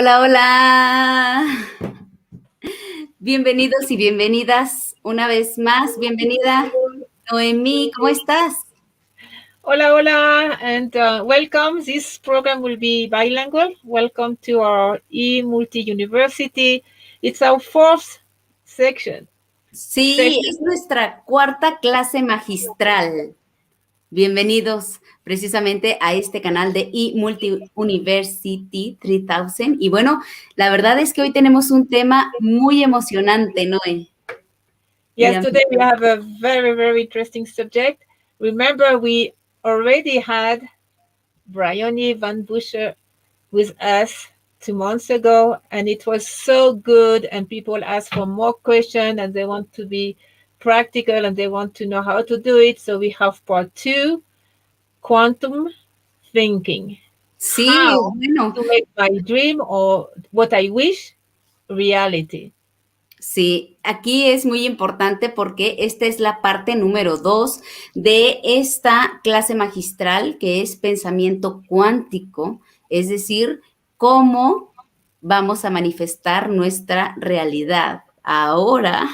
Hola, hola. Bienvenidos y bienvenidas una vez más. Bienvenida, Noemí, ¿cómo estás? Hola, hola, and welcome. This program will be bilingual. Welcome to our e-multi-university. It's our fourth section. Sí, es nuestra cuarta clase magistral. Bienvenidos precisamente a este canal de e-multi University 3000. Y bueno, la verdad es que hoy tenemos un tema muy emocionante, Noé. Yes, today we have a very, very interesting subject. Remember, we already had Briony Vanden Bussche with us 2 months ago, and it was so good. And people ask for more questions, and they want to be practical, and they want to know how to do it. So we have part 2, quantum thinking. Sí, How bueno. to make my dream or what I wish reality. Sí, aquí es muy importante porque esta es la parte número 2 de esta clase magistral que es pensamiento cuántico, es decir, cómo vamos a manifestar nuestra realidad ahora.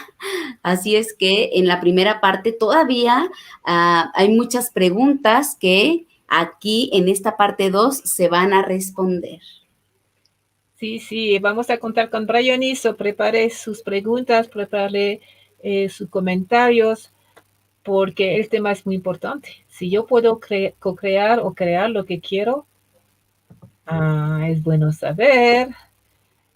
Así es que en la primera parte todavía hay muchas preguntas que aquí en esta parte 2 se van a responder. Sí, vamos a contar con Briony, so prepare sus preguntas, prepare sus comentarios, porque el tema es muy importante. Si yo puedo co-crear o crear lo que quiero, es bueno saber.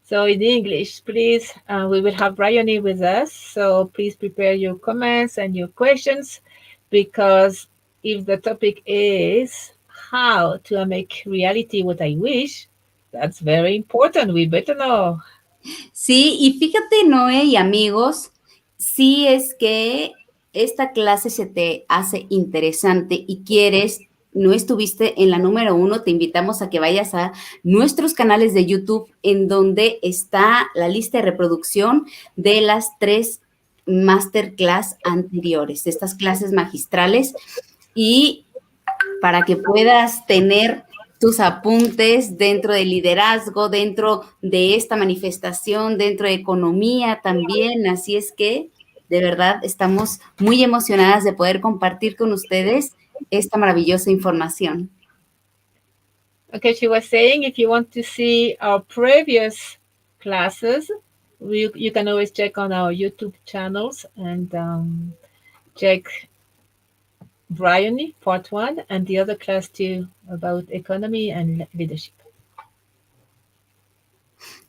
So in English, please, we will have Briony with us. So please prepare your comments and your questions, because if the topic is how to make reality what I wish, that's very important. We better know. Sí, y fíjate, Noé y amigos, si es que esta clase se te hace interesante y quieres, no estuviste en la número 1, te invitamos a que vayas a nuestros canales de YouTube en donde está la lista de reproducción de las 3 masterclass anteriores, estas clases magistrales, y para que puedas tener tus apuntes dentro del liderazgo, dentro de esta manifestación, dentro de economía también. Así es que, de verdad, estamos muy emocionadas de poder compartir con ustedes esta maravillosa información. Okay, she was saying if you want to see our previous classes, you can always check on our YouTube channels and check Briony, part 1, and the other class 2 about economy and leadership.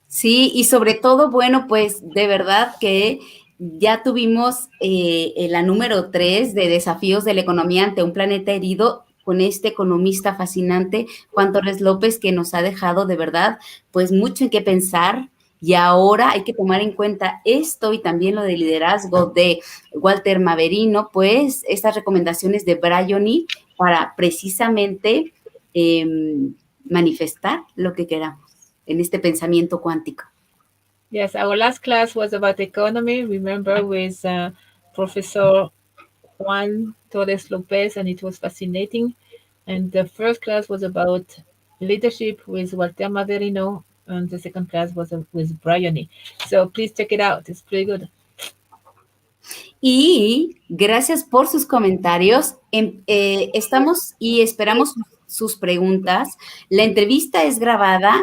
Sí, y sobre todo, bueno, pues de verdad que ya tuvimos la número 3 de desafíos de la economía ante un planeta herido con este economista fascinante, Juan Torres López, que nos ha dejado de verdad, pues mucho en qué pensar. Y ahora hay que tomar en cuenta esto y también lo de liderazgo de Walter Maverino, pues estas recomendaciones de Briony para precisamente manifestar lo que queramos en este pensamiento cuántico. Yes, our last class was about economy, remember, with Professor Juan Torres Lopez, and it was fascinating. And the first class was about leadership with Walter Maverino, and the second class was with Briony. So please check it out. It's pretty good. Y gracias por sus comentarios. Estamos y esperamos sus preguntas. La entrevista es grabada.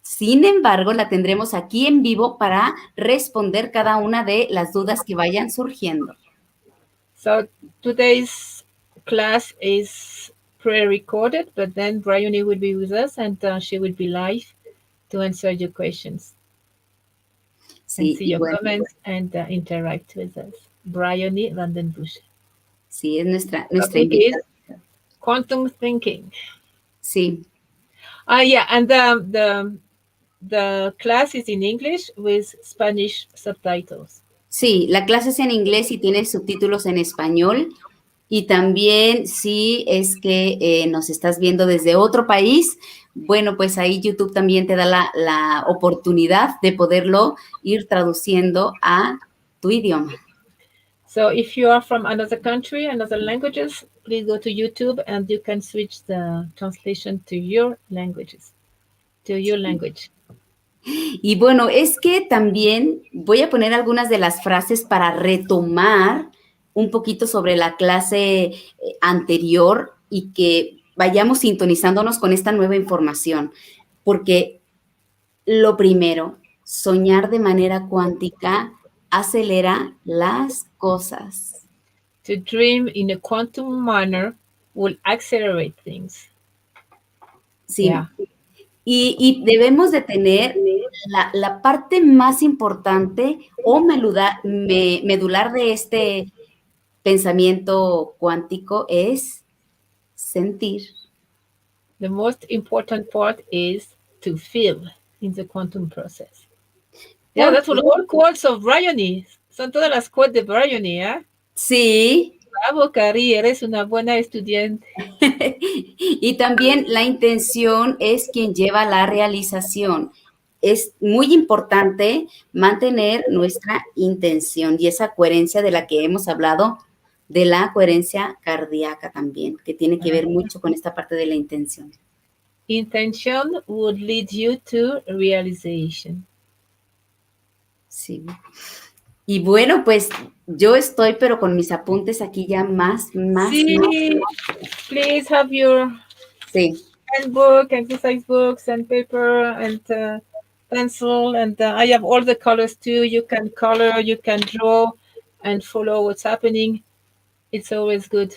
Sin embargo, la tendremos aquí en vivo para responder cada una de las dudas que vayan surgiendo. So today's class is pre-recorded, but then Briony will be with us, and she will be live to answer your questions. Sí, and see your comments and interact with us. Briony Vanden Bussche. Sí, es nuestra Topic invitada. is quantum thinking. Sí. Yeah, and the class is in English with Spanish subtitles. Sí, la clase es en inglés y tiene subtítulos en español. Y también si es que nos estás viendo desde otro país, bueno, pues ahí YouTube también te da la oportunidad de poderlo ir traduciendo a tu idioma. So if you are from another country, another languages, please go to YouTube and you can switch the translation to your languages, to your language. Y bueno, es que también voy a poner algunas de las frases para retomar un poquito sobre la clase anterior y que vayamos sintonizándonos con esta nueva información. Porque lo primero, soñar de manera cuántica acelera las cosas. To dream in a quantum manner will accelerate things. Sí. Yeah. Y debemos de tener la parte más importante o medular de este pensamiento cuántico es sentir. The most important part is to feel in the quantum process. Yeah, that's what all quotes of Briony. Son todas las quotes de Briony, ¿eh? Sí. Bravo, Cari, eres una buena estudiante. Y también la intención es quien lleva la realización. Es muy importante mantener nuestra intención y esa coherencia de la que hemos hablado, de la coherencia cardíaca también, que tiene que ver mucho con esta parte de la intención. Intention would lead you to realization. Sí. Y bueno, pues yo estoy, pero con mis apuntes aquí ya más. Sí, please have your Sí. handbook, exercise books, and paper, and pencil, and I have all the colors too. You can color, you can draw, and follow what's happening. It's always good.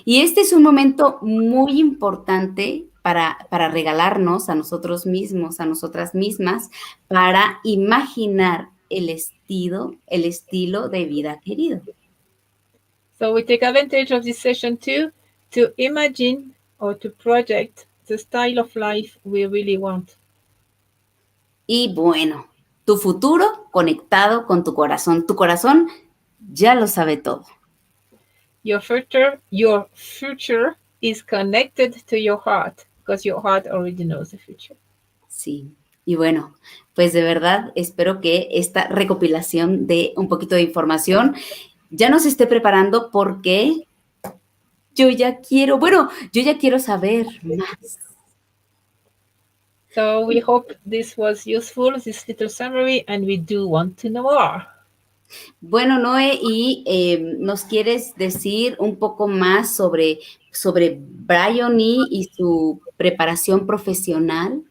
Y este es un momento muy importante para regalarnos a nosotros mismos, a nosotras mismas, para imaginar el estilo de vida querido. So we take advantage of this session too to imagine or to project the style of life we really want. Y bueno, tu futuro conectado con tu corazón. Tu corazón ya lo sabe todo. Your future is connected to your heart because your heart already knows the future. Sí. Y bueno, pues de verdad espero que esta recopilación de un poquito de información ya nos esté preparando porque yo ya quiero saber más. So we hope this was useful, this little summary, and we do want to know more. Bueno, Noé, y ¿nos quieres decir un poco más sobre Briony y su preparación profesional?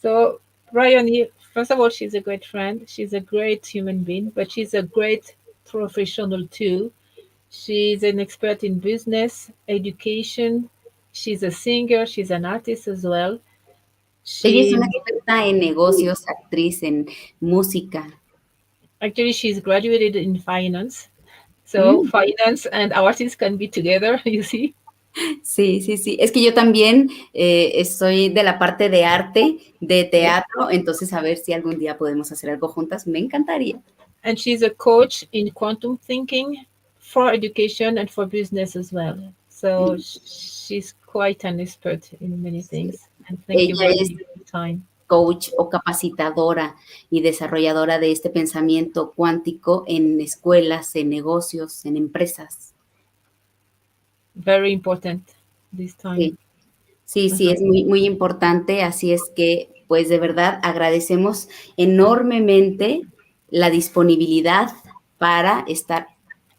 So Briony, first of all, she's a great friend. She's a great human being, but she's a great professional too. She's an expert in business, education. She's a singer. She's an artist as well. Ella es She una experta en negocios, actriz, en música. actually she's graduated in finance. So finance and artists can be together, you see. Sí, sí, sí. Es que yo también soy de la parte de arte, de teatro, entonces a ver si algún día podemos hacer algo juntas. Me encantaría. And she's a coach in quantum thinking for education and for business as well. So she's quite an expert in many things. And thank you Ella very es much for your time. coach o capacitadora y desarrolladora de este pensamiento cuántico en escuelas, en negocios, en empresas. Very important this time. Sí, sí, es muy, muy importante. Así es que, pues de verdad, agradecemos enormemente la disponibilidad para estar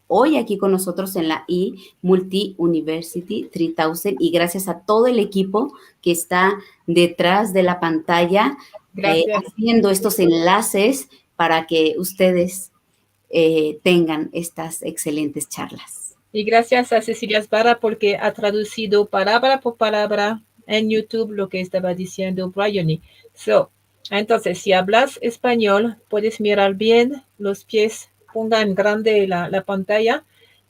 hoy aquí con nosotros en la Multi University 3000 y gracias a todo el equipo que está detrás de la pantalla haciendo estos enlaces para que ustedes tengan estas excelentes charlas. Y gracias a Cecilia Esbarra porque ha traducido palabra por palabra en YouTube lo que estaba diciendo Briony. So, entonces, si hablas español, puedes mirar bien los pies, ponga en grande la pantalla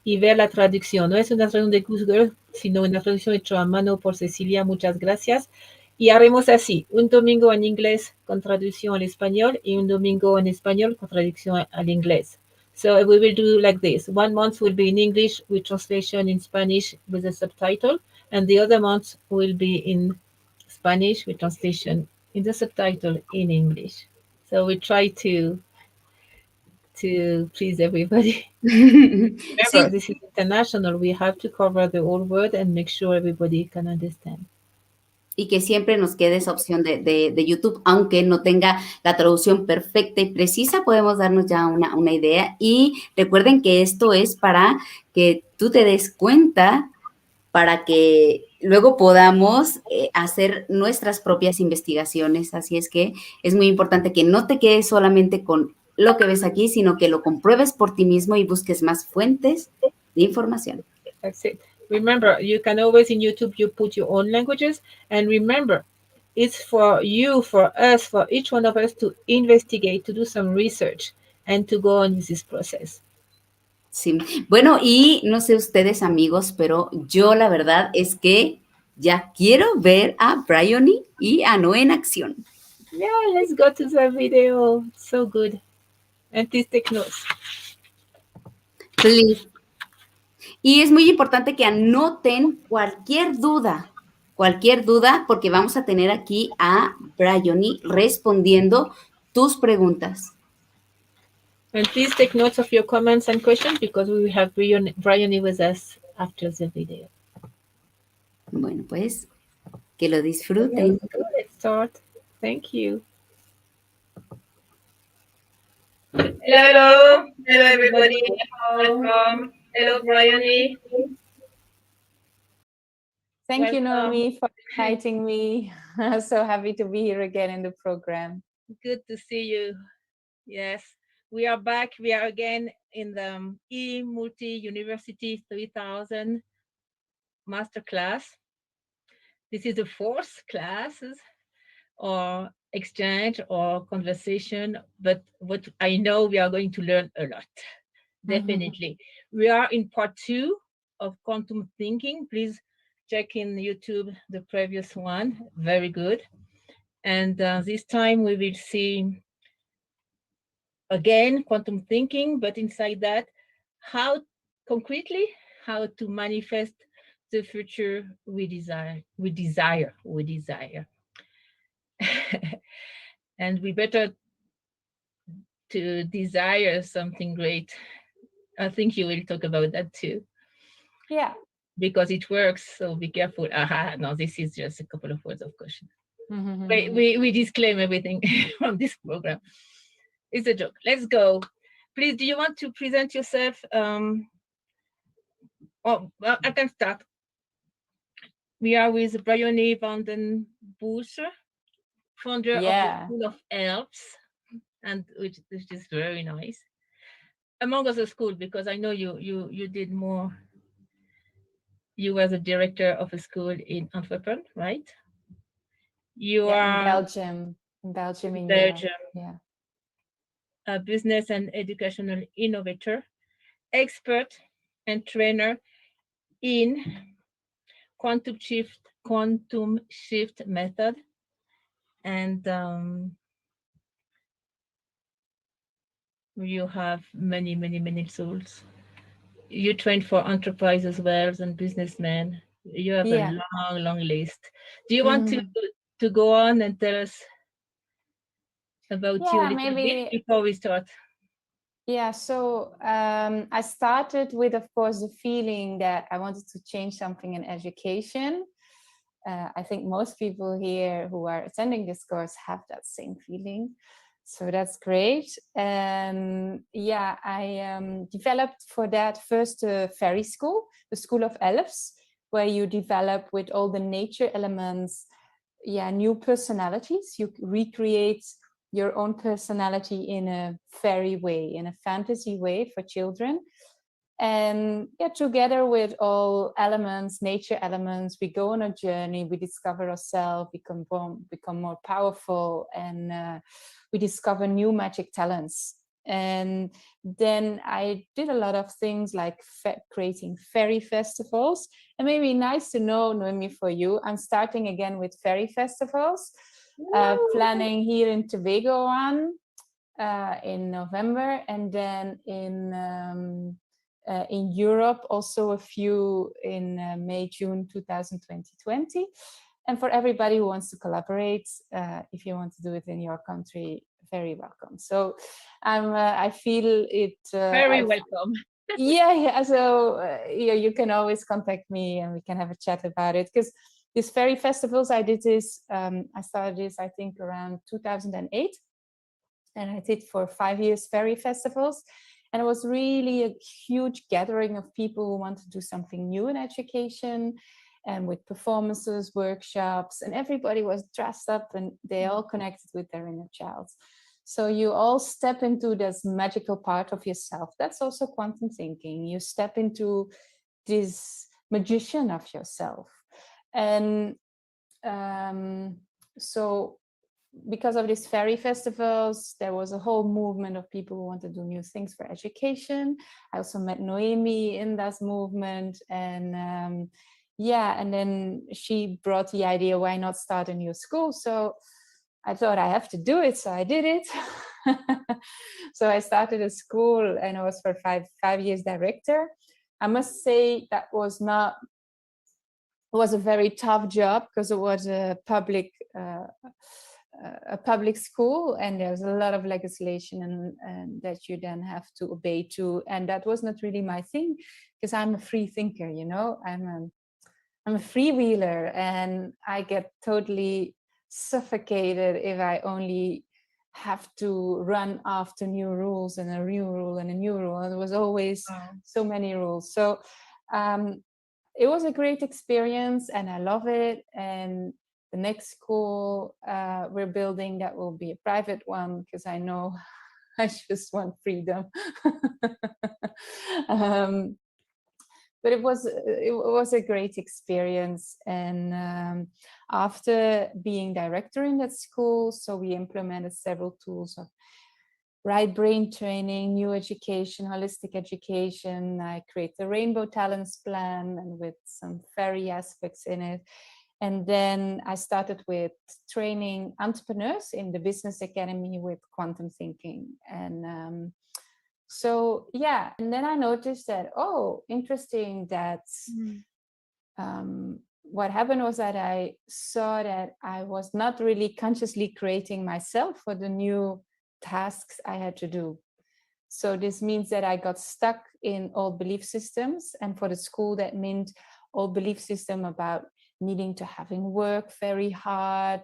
y ver la traducción. No es una traducción de Google, sino una traducción hecha a mano por Cecilia. Muchas gracias. Y haremos así, un domingo en inglés con traducción al español y un domingo en español con traducción al inglés. So we will do like this. 1 month will be in English with translation in Spanish with a subtitle, and the other month will be in Spanish with translation in the subtitle in English. So we try to please everybody. Remember, this is international. We have to cover the whole world and make sure everybody can understand. Y que siempre nos quede esa opción de YouTube, aunque no tenga la traducción perfecta y precisa, podemos darnos ya una idea. Y recuerden que esto es para que tú te des cuenta, para que luego podamos hacer nuestras propias investigaciones. Así es que es muy importante que no te quedes solamente con lo que ves aquí, sino que lo compruebes por ti mismo y busques más fuentes de información. That's it. Remember, you can always in YouTube, you put your own languages. And remember, it's for you, for us, for each one of us to investigate, to do some research, and to go on with this process. Sí. Bueno, y no sé ustedes, amigos, pero yo la verdad es que ya quiero ver a Briony y a Noé en acción. Yeah, let's go to the video. So good. And please take notes. Please. Y es muy importante que anoten cualquier duda, porque vamos a tener aquí a Briony respondiendo tus preguntas. And please take notes of your comments and questions because we will have Briony with us after the video. Bueno, pues que lo disfruten. Let's start. Thank you. Hello, hello everybody. Welcome. Hello, Briony. Thank you, Welcome. Naomi, for inviting me. So happy to be here again in the program. Good to see you. Yes, we are back. We are again in the E-Multi University 3000 Masterclass. This is the fourth classes or exchange or conversation, but what I know we are going to learn a lot. Definitely. We are in part 2 of quantum thinking. Please check in YouTube the previous one. Very good. And this time we will see again quantum thinking, but inside that, how concretely how to manifest the future we desire. And we better to desire something great. I think you will talk about that too. Yeah. Because it works, so be careful. No, this is just a couple of words of caution. We disclaim everything from this program. It's a joke. Let's go. Please, do you want to present yourself? Well, I can start. We are with Briony Vanden Bussche, founder of the School of Elves, and which is very nice. Among other schools, because I know you did more. You were the director of a school in Antwerpen, right? You are in Belgium. In Belgium. Yeah. A business and educational innovator, expert and trainer in quantum shift method, and you have many tools. You train for enterprise as well and businessmen. You have a long list. Do you want to go on and tell us about you a little bit before we start? Yeah, so I started with, of course, the feeling that I wanted to change something in education. I think most people here who are attending this course have that same feeling. So that's great. And yeah, I developed for that first a fairy school, the School of Elves, where you develop with all the nature elements, new personalities. You recreate your own personality in a fairy way, in a fantasy way for children. And together with all elements, nature elements, we go on a journey, we discover ourselves, become more powerful, and we discover new magic talents. And then I did a lot of things like creating fairy festivals. And maybe nice to know, Noemi, for you, I'm starting again with fairy festivals, planning here in Tobago one in November, and then in Europe, also a few in May, June 2020. And for everybody who wants to collaborate, if you want to do it in your country, very welcome. So I feel it. Very welcome. So you can always contact me and we can have a chat about it. Because these fairy festivals, I did this, I started this, I think, around 2008. And I did for 5 years fairy festivals. And it was really a huge gathering of people who want to do something new in education, and with performances, workshops, and everybody was dressed up and they all connected with their inner child. So you all step into this magical part of yourself. That's also quantum thinking. You step into this magician of yourself. And so because of these fairy festivals, there was a whole movement of people who want to do new things for education. I also met Noemi in that movement. And yeah, and then she brought the idea, why not start a new school? So I thought I have to do it, so I did it. So I started a school, and I was for five years director. I must say that was a very tough job, because it was a public school, and there's a lot of legislation and that you then have to obey to, and that was not really my thing, because I'm a free thinker, you know. I'm a freewheeler, and I get totally suffocated if I only have to run after new rules and a new rule and a new rule. And there was always so many rules. So it was a great experience, and I love it. And the next school we're building, that will be a private one, because I know I just want freedom. But it was a great experience. And after being director in that school, so we implemented several tools of right brain training, new education, holistic education. I created the Rainbow Talents Plan, and with some fairy aspects in it. And then I started with training entrepreneurs in the Business Academy with quantum thinking. And so, yeah, and then I noticed that, oh, interesting, that what happened was that I saw that I was not really consciously creating myself for the new tasks I had to do. So this means that I got stuck in old belief systems. And for the school, that meant old belief system about needing to having work very hard,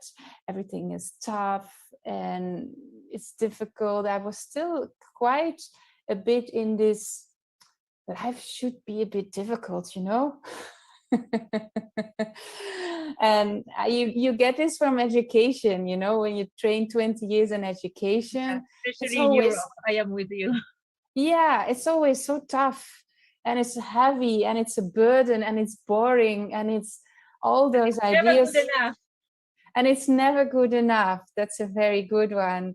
everything is tough and it's difficult. I was still quite a bit in this, life should be a bit difficult, you know. And you get this from education, you know, when you train 20 years in education. Especially in Europe, I am with you. Yeah, it's always so tough, and it's heavy, and it's a burden, and it's boring, and it's all those ideas. Never good enough. And it's never good enough. That's a very good one.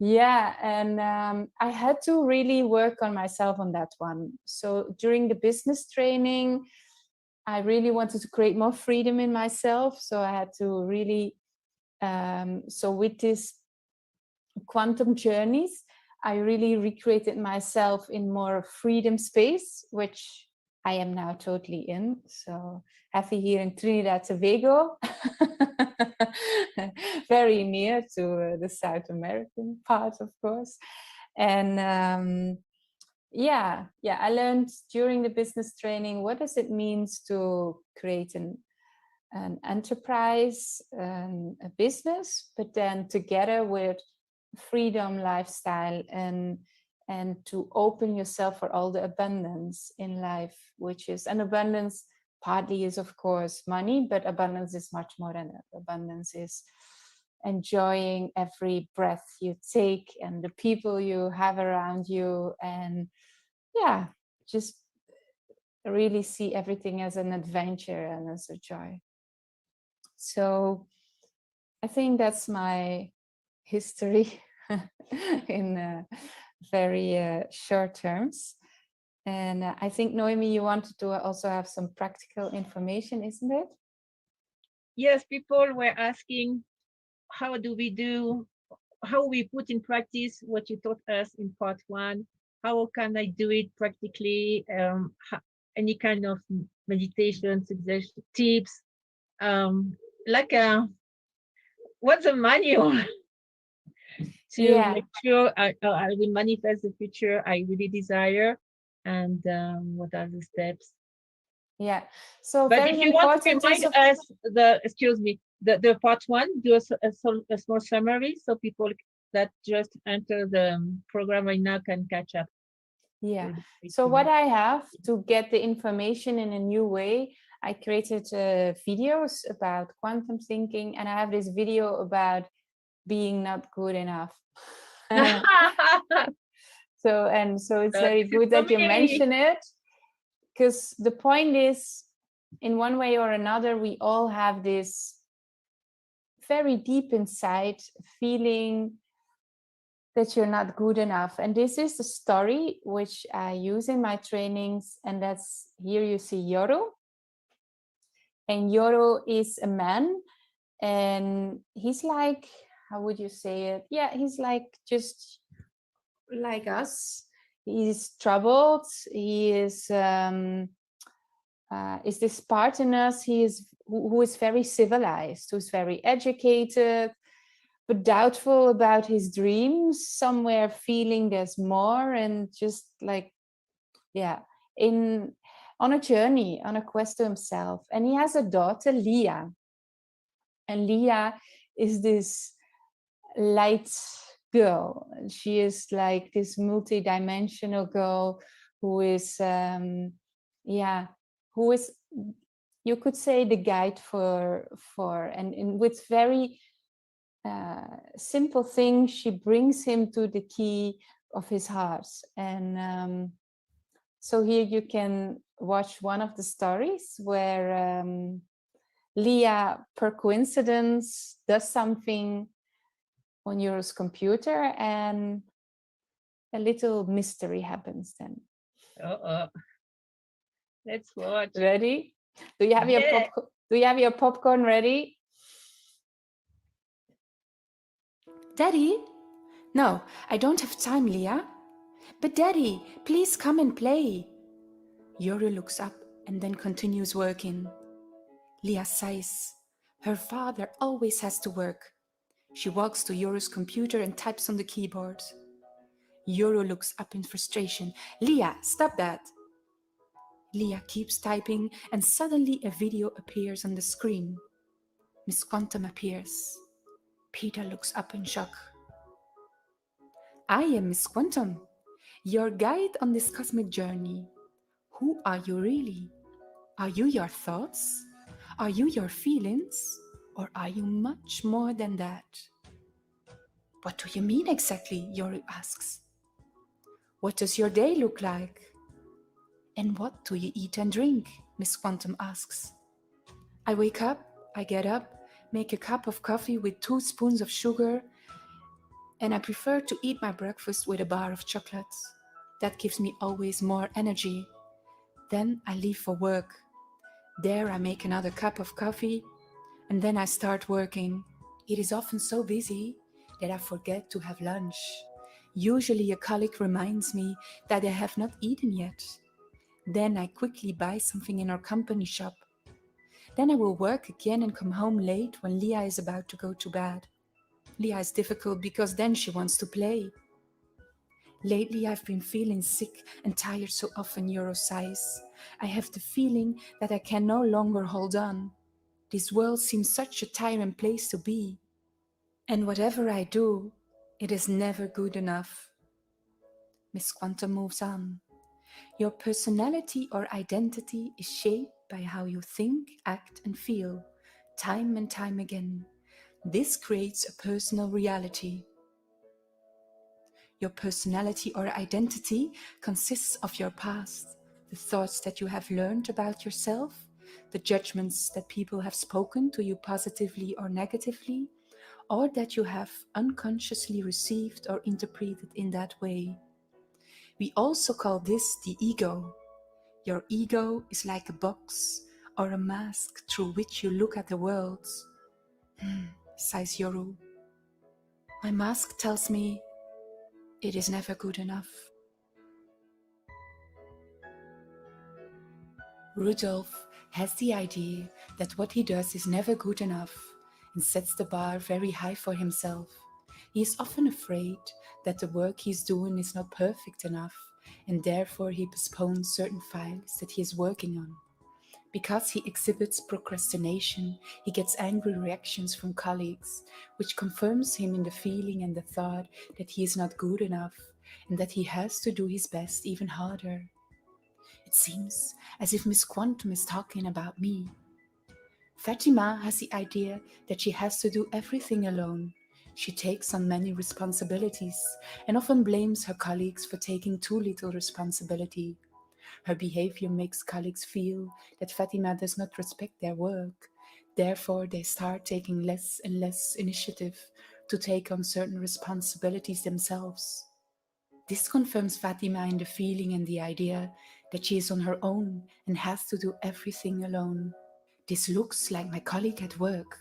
Yeah, and I had to really work on myself on that one. So during the business training, I really wanted to create more freedom in myself. So I had to really, so with this quantum journeys, I really recreated myself in more freedom space, which I am now totally in. So happy here in Trinidad Tobago, very near to the South American part, of course. And yeah, I learned during the business training, what does it mean to create an enterprise, a business, but then together with freedom lifestyle, and to open yourself for all the abundance in life, which is an abundance. Partly is, of course, money, but abundance is much more than that. Abundance is enjoying every breath you take and the people you have around you, and yeah, just really see everything as an adventure and as a joy. So I think that's my history in very short terms. And I think, Noemi, you wanted to also have some practical information, isn't it? Yes, people were asking, how we put in practice what you taught us in part 1? How can I do it practically? Any kind of meditation suggestions, tips, like what's a manual to make sure I will manifest the future I really desire, and what are the steps? Yeah. So But very if you want to important remind us the part one, do a small summary so people that just enter the program right now can catch up. Yeah. So what I have to get the information in a new way, I created videos about quantum thinking, and I have this video about being not good enough. So it's very good that you mention it, because the point is, in one way or another, we all have this very deep inside feeling that you're not good enough. And this is the story which I use in my trainings. And that's, here you see Yoru. And Yoru is a man, and he's like, how would you say it? Yeah, he's like just like us. He's troubled. He is this part in us. He is who is very civilized, who's very educated, but doubtful about his dreams, somewhere feeling there's more, and just like, yeah, on a journey, on a quest to himself. And he has a daughter, Leah. And Leah is this light girl. She is like this multi-dimensional girl who is who is, you could say, the guide for and with very simple things, she brings him to the key of his heart. And so here you can watch one of the stories where Leah, per coincidence, does something on Euro's computer, and a little mystery happens then. Let's watch. Ready? Do you have your popcorn? Do you have your popcorn ready? Daddy? No, I don't have time, Leah. But Daddy, please come and play. Yoru looks up and then continues working. Leah sighs. Her father always has to work. She walks to Yoru's computer and types on the keyboard. Yoru looks up in frustration. Leah, stop that! Leah keeps typing, and suddenly a video appears on the screen. Miss Quantum appears. Peter looks up in shock. I am Miss Quantum, your guide on this cosmic journey. Who are you really? Are you your thoughts? Are you your feelings? Or are you much more than that? What do you mean exactly? Yoru asks. What does your day look like? And what do you eat and drink? Miss Quantum asks. I wake up, I get up, make a cup of coffee with 2 spoons of sugar, and I prefer to eat my breakfast with a bar of chocolate. That gives me always more energy. Then I leave for work. There I make another cup of coffee, and then I start working. It is often so busy that I forget to have lunch. Usually a colleague reminds me that I have not eaten yet. Then I quickly buy something in our company shop. Then I will work again and come home late when Leah is about to go to bed. Leah is difficult because then she wants to play. Lately I've been feeling sick and tired so often, Yoru sighs. I have the feeling that I can no longer hold on. This world seems such a tiring place to be. And whatever I do, it is never good enough. Miss Quantum moves on. Your personality or identity is shaped by how you think, act, and feel, time and time again. This creates a personal reality. Your personality or identity consists of your past, the thoughts that you have learned about yourself, the judgments that people have spoken to you positively or negatively, or that you have unconsciously received or interpreted in that way. We also call this the ego. Your ego is like a box or a mask through which you look at the world. Sighs Yoru. My mask tells me it is never good enough. Rudolph has the idea that what he does is never good enough and sets the bar very high for himself. He is often afraid that the work he's doing is not perfect enough, and therefore he postpones certain files that he is working on. Because he exhibits procrastination, he gets angry reactions from colleagues, which confirms him in the feeling and the thought that he is not good enough and that he has to do his best even harder. It seems as if Miss Quantum is talking about me. Fatima has the idea that she has to do everything alone. She takes on many responsibilities and often blames her colleagues for taking too little responsibility. Her behavior makes colleagues feel that Fatima does not respect their work. Therefore, they start taking less and less initiative to take on certain responsibilities themselves. This confirms Fatima in the feeling and the idea that she is on her own and has to do everything alone. This looks like my colleague at work.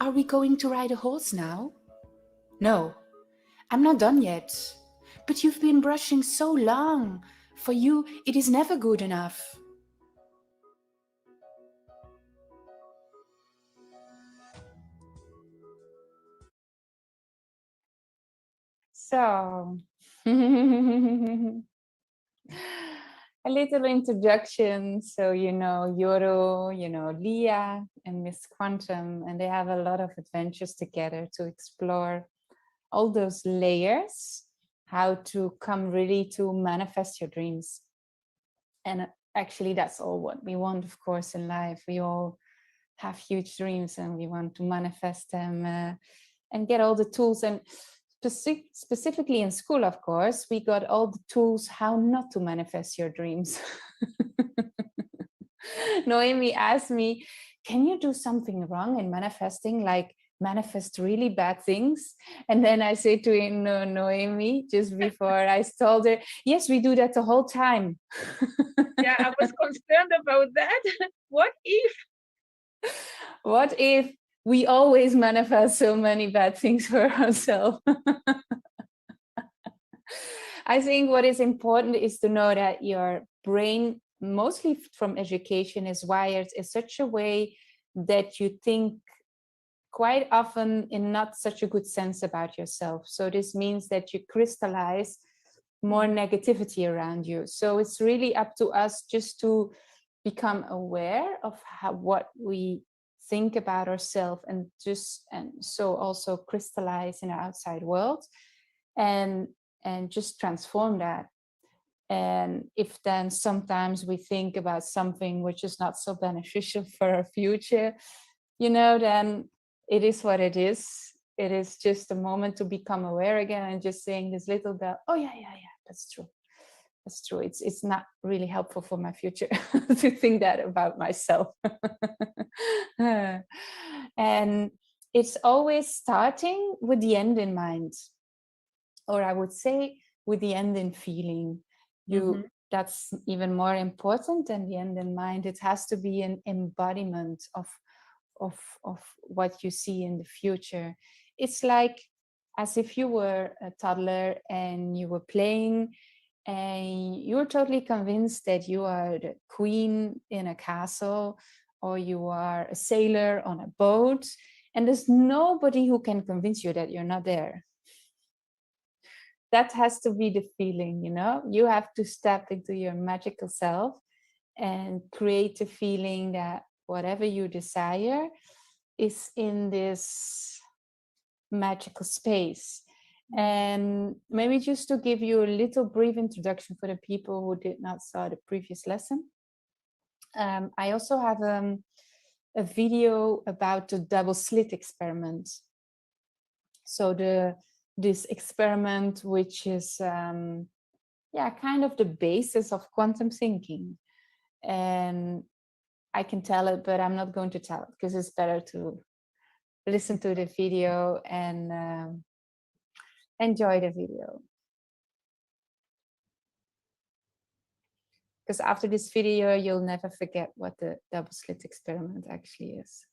Are we going to ride a horse now? No, I'm not done yet. But you've been brushing so long. For you, it is never good enough. So, a little introduction. So, Yoro, Leah and Miss Quantum, and they have a lot of adventures together to explore all those layers, how to come really to manifest your dreams. And actually, that's all what we want, of course, in life. We all have huge dreams and we want to manifest them and get all the tools. And specifically in school, of course, we got all the tools how not to manifest your dreams. Noemi asked me, can you do something wrong in manifesting, like manifest really bad things? And then I say to him, no, Noemi, just before I told her, yes, we do that the whole time. Yeah, I was concerned about that. What if we always manifest so many bad things for ourselves? I think what is important is to know that your brain, mostly from education, is wired in such a way that you think quite often in not such a good sense about yourself. So this means that you crystallize more negativity around you. So it's really up to us just to become aware of what we think about ourselves, and so also crystallize in the outside world and just transform that. And if then sometimes we think about something which is not so beneficial for our future, then it is what it is. It is just a moment to become aware again and just saying this little bit, oh yeah, that's true. That's true. It's not really helpful for my future to think that about myself. And it's always starting with the end in mind, or I would say with the end in feeling. That's even more important than the end in mind. It has to be an embodiment of what you see in the future. It's like as if you were a toddler and you were playing and you're totally convinced that you are the queen in a castle, or you are a sailor on a boat, and there's nobody who can convince you that you're not there. That has to be the feeling, you have to step into your magical self and create a feeling that whatever you desire is in this magical space. And maybe just to give you a little brief introduction for the people who did not saw the previous lesson, I also have a video about the double slit experiment. So this experiment, which is kind of the basis of quantum thinking. And I can tell it, but I'm not going to tell it because it's better to listen to the video and enjoy the video. Because after this video, you'll never forget what the double slit experiment actually is.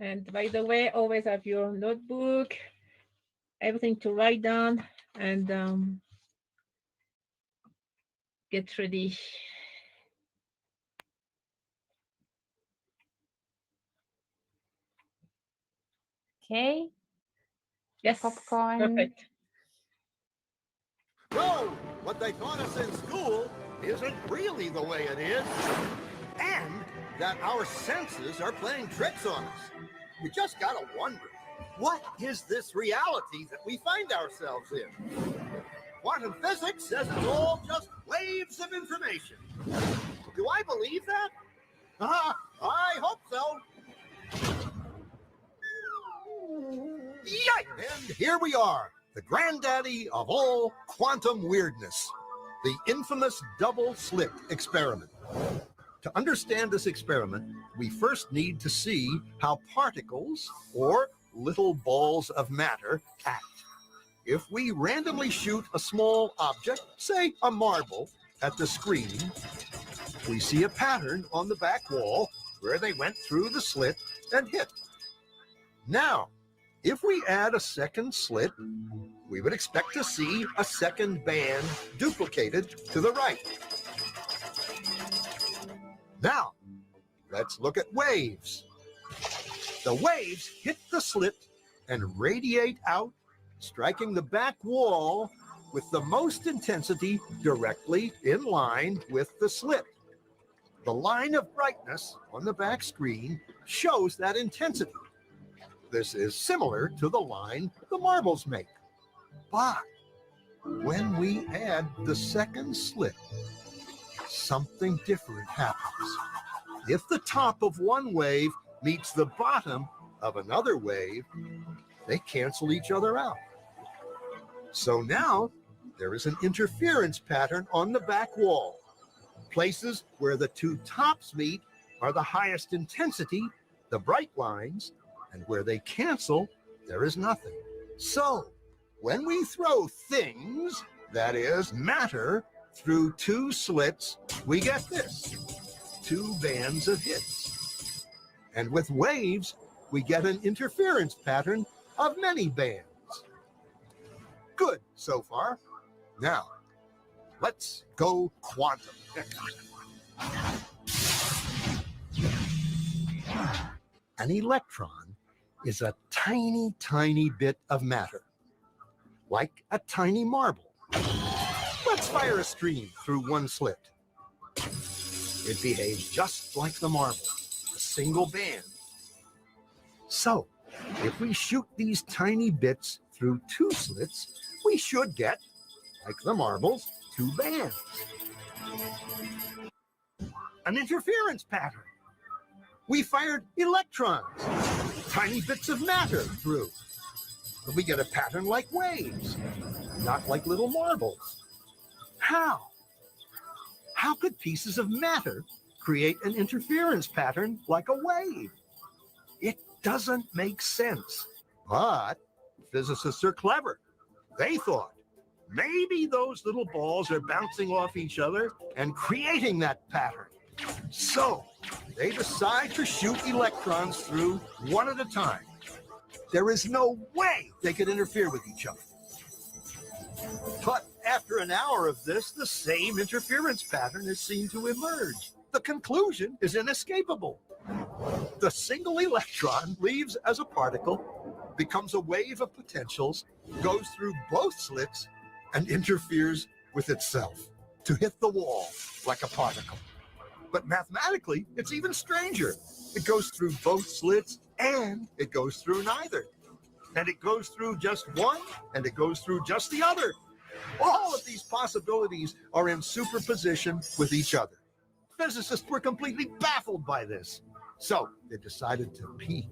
And by the way, always have your notebook, everything to write down, and get ready. Okay. Yes. Popcorn. Perfect. So, what they taught us in school isn't really the way it is. And that our senses are playing tricks on us. You just gotta wonder, what is this reality that we find ourselves in? Quantum physics says it's all just waves of information. Do I believe that? I hope so. Yikes! And here we are, the granddaddy of all quantum weirdness, the infamous double slit experiment. To understand this experiment, we first need to see how particles, or little balls of matter, act. If we randomly shoot a small object, say a marble, at the screen, we see a pattern on the back wall where they went through the slit and hit. Now, if we add a second slit, we would expect to see a second band duplicated to the right. Now, let's look at waves. The waves hit the slit and radiate out, striking the back wall with the most intensity directly in line with the slit. The line of brightness on the back screen shows that intensity. This is similar to the line the marbles make. But when we add the second slit, something different happens. If the top of one wave meets the bottom of another wave, they cancel each other out. So now there is an interference pattern on the back wall. Places where the two tops meet are the highest intensity, the bright lines, and where they cancel, there is nothing. So when we throw things, that is matter, through two slits, we get this, two bands of hits. And with waves, we get an interference pattern of many bands. Good so far. Now, let's go quantum. An electron is a tiny, tiny bit of matter, like a tiny marble. Let's fire a stream through one slit. It behaves just like the marble, a single band. So, if we shoot these tiny bits through two slits, we should get, like the marbles, two bands. An interference pattern. We fired electrons, tiny bits of matter through. But we get a pattern like waves, not like little marbles. How? How could pieces of matter create an interference pattern like a wave? It doesn't make sense. But physicists are clever. They thought, maybe those little balls are bouncing off each other and creating that pattern. So they decide to shoot electrons through one at a time. There is no way they could interfere with each other. But after an hour of this, the same interference pattern is seen to emerge. The conclusion is inescapable. The single electron leaves as a particle, becomes a wave of potentials, goes through both slits, and interferes with itself to hit the wall like a particle. But mathematically, it's even stranger. It goes through both slits and it goes through neither. And it goes through just one and it goes through just the other. All of these possibilities are in superposition with each other. Physicists were completely baffled by this. So they decided to peek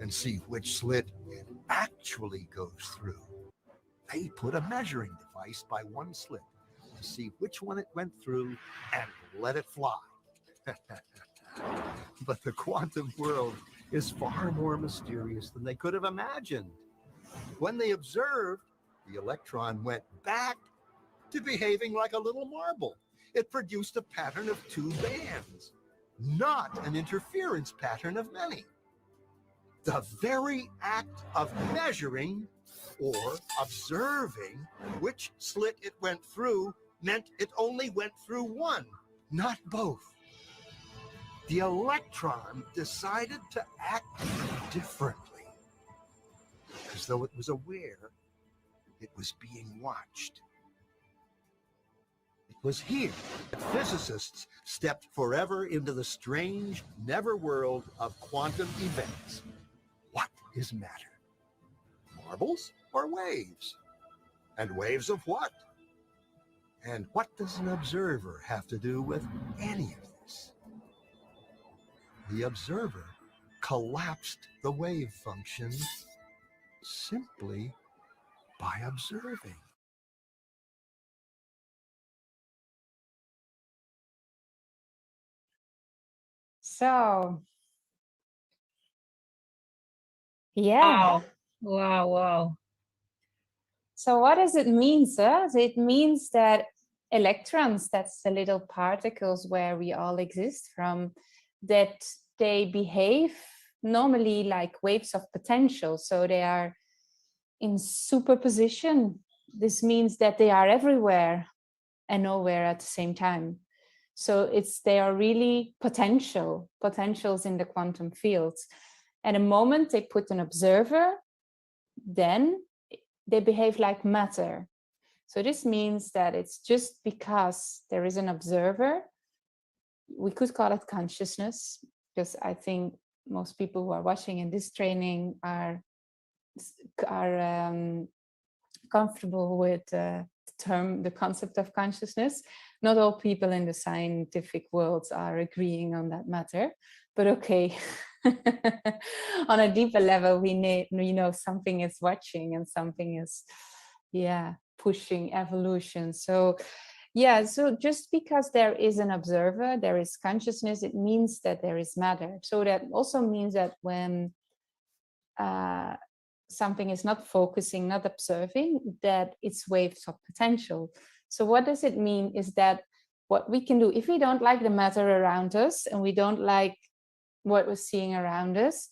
and see which slit it actually goes through. They put a measuring device by one slit to see which one it went through and let it fly. But the quantum world is far more mysterious than they could have imagined. When they observed, the electron went back to behaving like a little marble. It produced a pattern of two bands, not an interference pattern of many. The very act of measuring or observing which slit it went through meant it only went through one, not both. The electron decided to act differently, as though it was aware it was being watched. was here. Physicists stepped forever into the strange, never world of quantum events. What is matter? Marbles or waves? And waves of what? And what does an observer have to do with any of this? The observer collapsed the wave function simply by observing. So, yeah. Wow. Wow, wow. So what does it mean, sir? It means that electrons, that's the little particles where we all exist from, that they behave normally like waves of potential. So they are in superposition. This means that they are everywhere and nowhere at the same time. So they are really potentials in the quantum fields. And the moment they put an observer, then they behave like matter. So this means that it's just because there is an observer, we could call it consciousness, because I think most people who are watching in this training are comfortable with the concept of consciousness. Not all people in the scientific world are agreeing on that matter, but okay. On a deeper level, we know something is watching and something is, pushing evolution. So so just because there is an observer, there is consciousness, it means that there is matter. So that also means that when something is not focusing, not observing, that it's waves of potential. So what does it mean is that what we can do, if we don't like the matter around us and we don't like what we're seeing around us,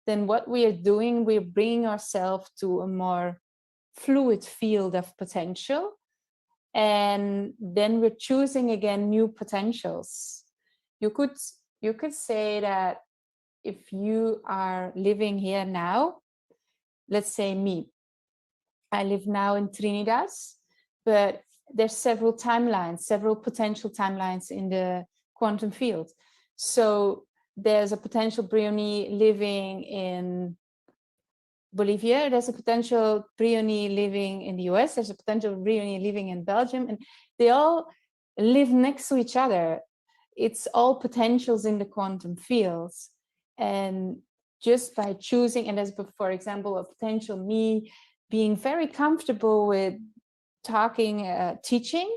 then what we are doing, we're bringing ourselves to a more fluid field of potential. And then we're choosing again new potentials. You could say that if you are living here now, let's say me, I live now in Trinidad, but there's several potential timelines in the quantum field. So there's a potential Briony living in Bolivia, there's a potential Briony living in the US, there's a potential Briony living in Belgium, and they all live next to each other. It's all potentials in the quantum fields. And just by choosing, and there's, for example, a potential me being very comfortable with talking, teaching,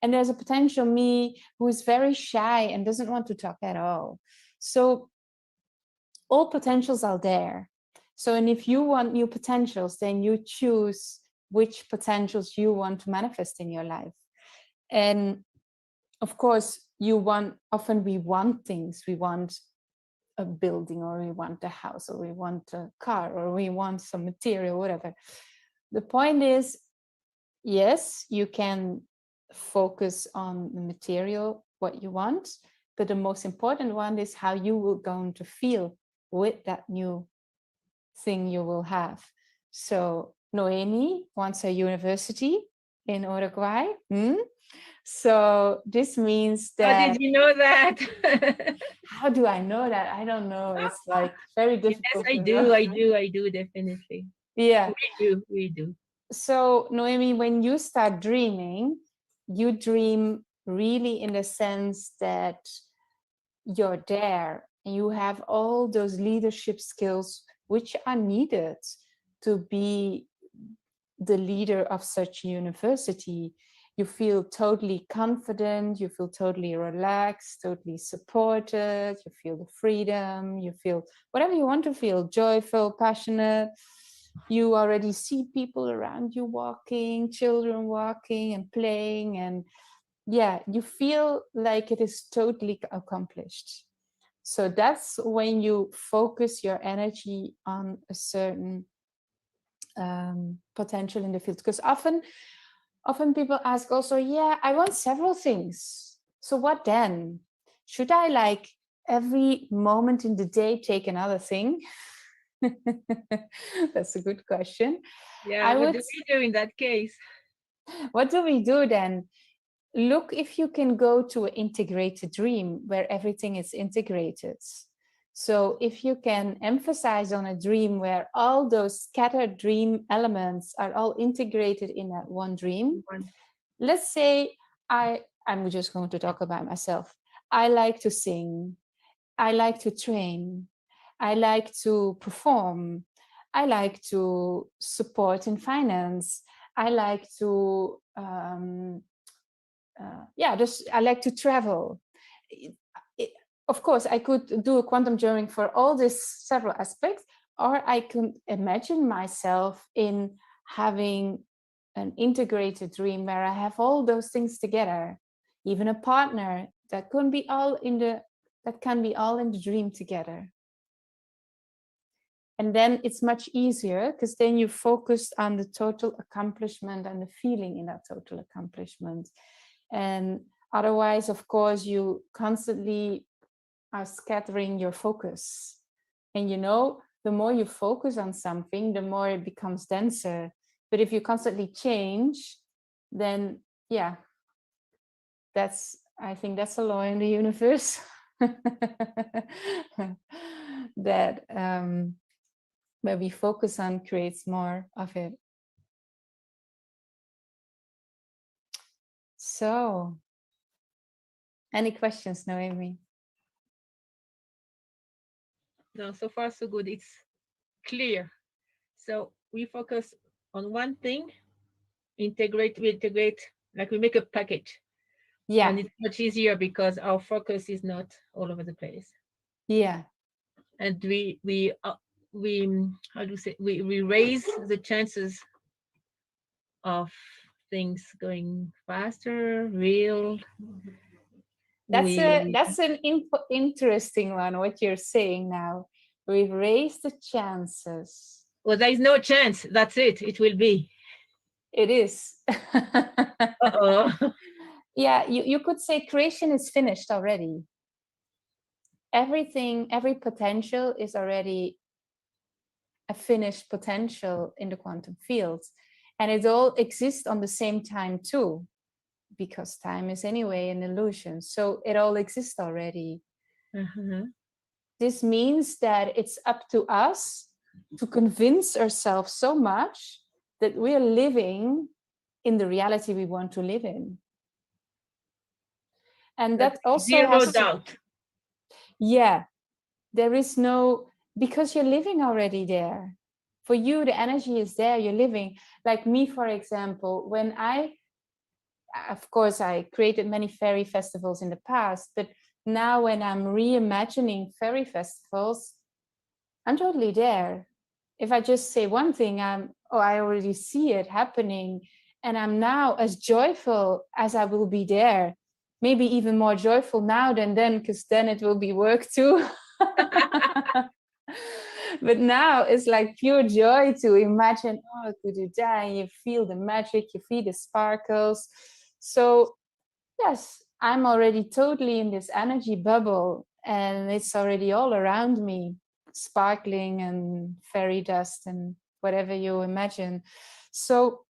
and there's a potential me who is very shy and doesn't want to talk at all. So all potentials are there. So, and if you want new potentials, then you choose which potentials you want to manifest in your life. And of course, often we want things. We want a building, or we want a house, or we want a car, or we want some material, whatever. The point is, yes, you can focus on the material, what you want, but the most important one is how you will going to feel with that new thing you will have. So Noemi wants a university in Uruguay. So this means that... How did you know that? How do I know that? I don't know. It's like very difficult. Yes, I do, definitely. Yeah. We do. So Noemi, when you start dreaming, you dream really in the sense that you're there and you have all those leadership skills which are needed to be the leader of such a university. You feel totally confident, you feel totally relaxed, totally supported, you feel the freedom, you feel whatever you want to feel, joyful, passionate. You already see people around you walking, children walking and playing, and you feel like it is totally accomplished. So that's when you focus your energy on a certain potential in the field. Because often people ask also, I want several things. So what then? Should I like every moment in the day take another thing? That's a good question. Yeah, what do we do in that case? What do we do then? look if you can go to an integrated dream where everything is integrated. So if you can emphasize on a dream where all those scattered dream elements are all integrated in that one dream. Let's say I'm just going to talk about myself. I like to sing. I like to train. I like to perform. I like to support in finance. I like to, I like to travel. Of course, I could do a quantum journey for all these several aspects, or I could imagine myself in having an integrated dream where I have all those things together, even a partner that can be all in the dream together. And then it's much easier because then you focus on the total accomplishment and the feeling in that total accomplishment. And otherwise, of course, you constantly are scattering your focus. And the more you focus on something, the more it becomes denser. But if you constantly change, then I think that's a law in the universe. That where we focus on creates more of it. So, any questions, Noemi? No, so far so good. It's clear. So we focus on one thing, we integrate, like we make a package. Yeah. And it's much easier because our focus is not all over the place. Yeah. And we how do you say, we raise the chances of things going faster, real. That's an interesting one, what you're saying now. We've raised the chances. Well, there is no chance. That's it. It will be. It is. Uh-oh. Yeah, you could say creation is finished already. Every potential is already a finished potential in the quantum fields. And it all exists on the same time too, because time is anyway an illusion. So it all exists already. Uh-huh. This means that it's up to us to convince ourselves so much that we're living in the reality we want to live in. And that also zero doubt. Yeah, there is no, because you're living already there. For you, the energy is there, you're living. Like me, for example, when of course, I created many fairy festivals in the past, but now when I'm reimagining fairy festivals, I'm totally there. If I just say one thing, I already see it happening. And I'm now as joyful as I will be there. Maybe even more joyful now than then, because then it will be work too. But now it's like pure joy to imagine, could you die? You feel the magic, you feel the sparkles. So yes, I'm already totally in this energy bubble and it's already all around me, sparkling and fairy dust and whatever you imagine. So,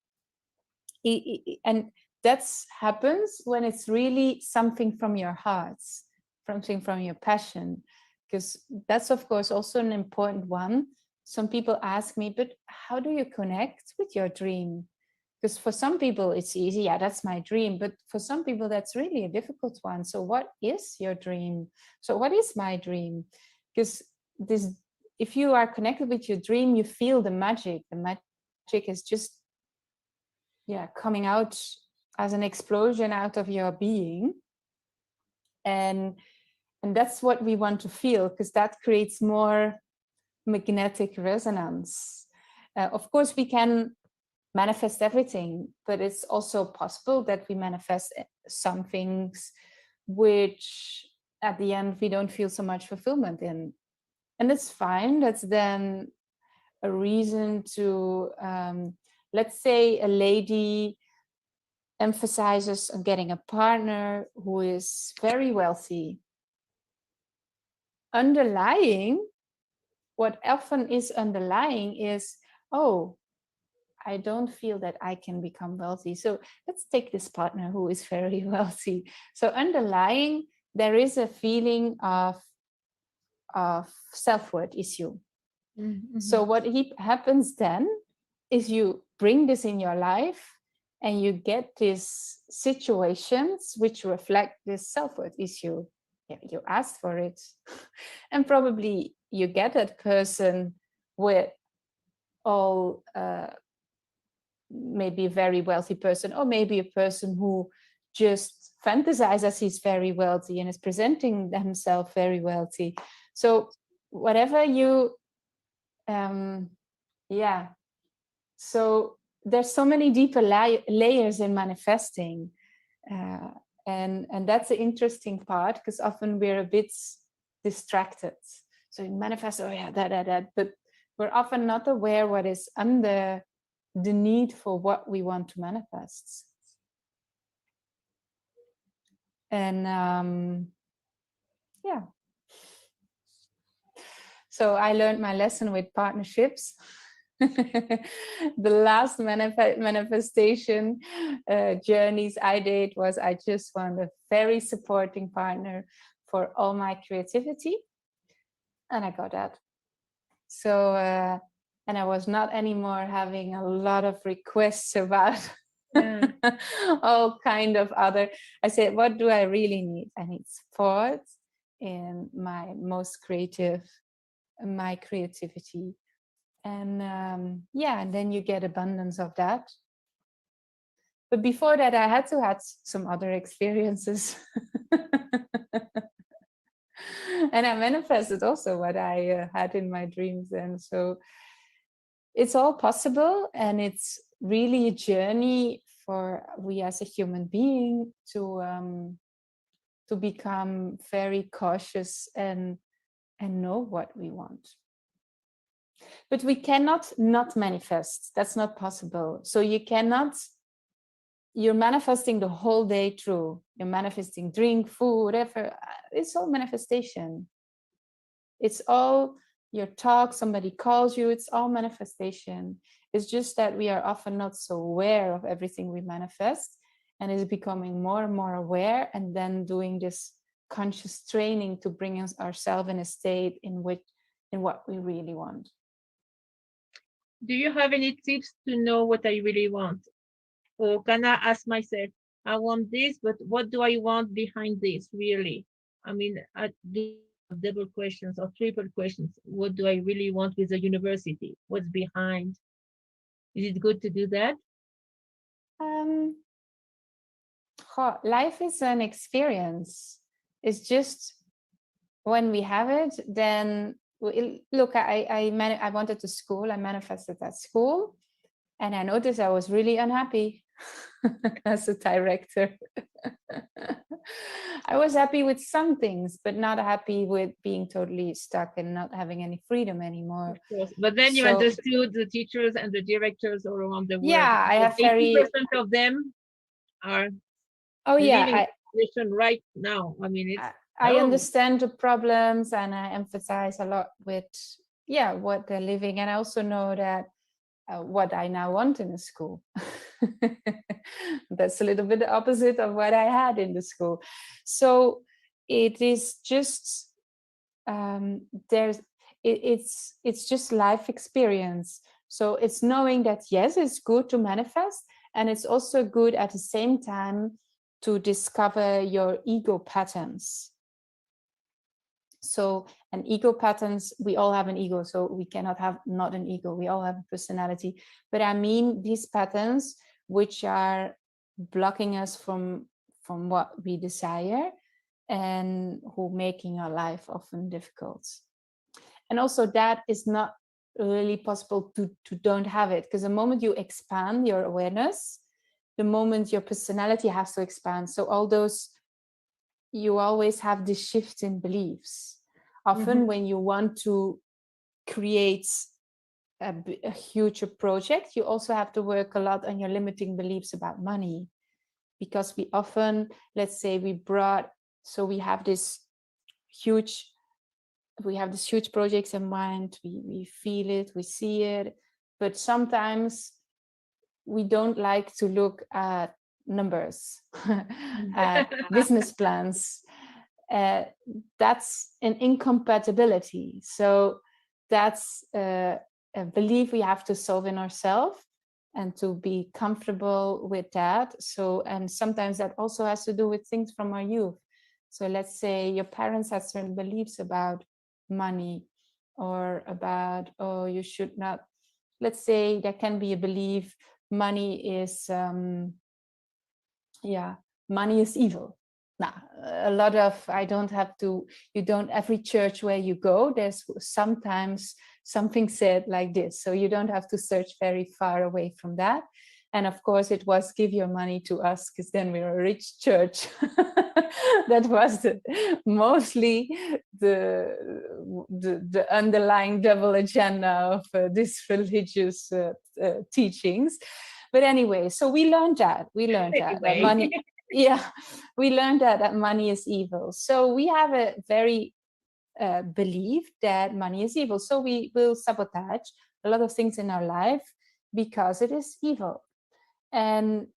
and that happens when it's really something from your heart, something from your passion, because that's of course also an important one. Some people ask me, but how do you connect with your dream? Because for some people it's easy, yeah, that's my dream. But for some people that's really a difficult one. So what is your dream? So what is my dream? Because if you are connected with your dream, you feel the magic. The magic is just coming out as an explosion out of your being. And that's what we want to feel, because that creates more magnetic resonance. Of course, we can manifest everything, but it's also possible that we manifest some things which at the end we don't feel so much fulfillment in. And that's fine. That's then a reason to, let's say a lady emphasizes on getting a partner who is very wealthy. What often is underlying is, I don't feel that I can become wealthy. So let's take this partner who is very wealthy. So underlying, there is a feeling of self-worth issue. Mm-hmm. So what happens then is you bring this in your life and you get these situations which reflect this self-worth issue. Yeah, you asked for it. And probably you get that person with all maybe a very wealthy person, or maybe a person who just fantasizes he's very wealthy and is presenting himself very wealthy. So whatever you yeah, so there's so many deeper layers in manifesting, and that's the interesting part, because often we're a bit distracted. So you manifest, oh yeah, that, but we're often not aware what is under the need for what we want to manifest. And yeah, so I learned my lesson with partnerships. The last manifestation journeys I did was I just want a very supporting partner for all my creativity, and I got that. So and I was not anymore having a lot of requests about all kind of other. I said, what do I really need? I need support in my creativity. And yeah, and then you get abundance of that. But before that, I had to have some other experiences. And I manifested also what I had in my dreams. And so it's all possible, and it's really a journey for we as a human being to become very cautious and know what we want. But we cannot not manifest. That's not possible. So you're manifesting the whole day through. You're manifesting drink, food, whatever. It's all manifestation. It's all your talk, somebody calls you, it's all manifestation. It's just that we are often not so aware of everything we manifest, and is becoming more and more aware, and then doing this conscious training to bring ourselves in a state in what we really want. Do you have any tips to know what I really want? Or can I ask myself, I want this, but what do I want behind this, really? I mean, I do double questions or triple questions. What do I really want with the university? What's behind? Is it good to do that? Life is an experience. It's just when we have it, then look, I wanted to school. I manifested at school, and I noticed I was really unhappy as a director. I was happy with some things, but not happy with being totally stuck and not having any freedom anymore. Of course. But then you understood the teachers and the directors all around the world. Yeah, I have 80% of them are living right now. I mean, I understand the problems, and I empathize a lot with what they're living, and I also know that what I now want in a school. That's a little bit the opposite of what I had in the school. So it is just it's just life experience. So it's knowing that yes, it's good to manifest, and it's also good at the same time to discover your ego patterns. So, and ego patterns, we all have an ego, so we cannot have not an ego. We all have a personality. But I mean these patterns which are blocking us from what we desire, and who making our life often difficult. And also that is not really possible to don't have it, because the moment you expand your awareness, the moment your personality has to expand. So all those, you always have this shift in beliefs. Often when you want to create a huge project, you also have to work a lot on your limiting beliefs about money, because we often, let's say we have this huge projects in mind, we feel it, we see it, but sometimes we don't like to look at numbers, at business plans. That's an incompatibility. So that's a belief we have to solve in ourselves and to be comfortable with that. So, and sometimes that also has to do with things from our youth. So let's say your parents have certain beliefs about money, or about, oh, you should not, let's say there can be a belief money is money is evil. Now, a lot of, you don't, every church where you go, there's sometimes something said like this. So you don't have to search very far away from that. And of course it was, give your money to us, because then we're a rich church. That was mostly the underlying double agenda of this religious teachings. But anyway, so we learned that money, we learned that money is evil. So we have a very belief that money is evil. So we will sabotage a lot of things in our life because it is evil. And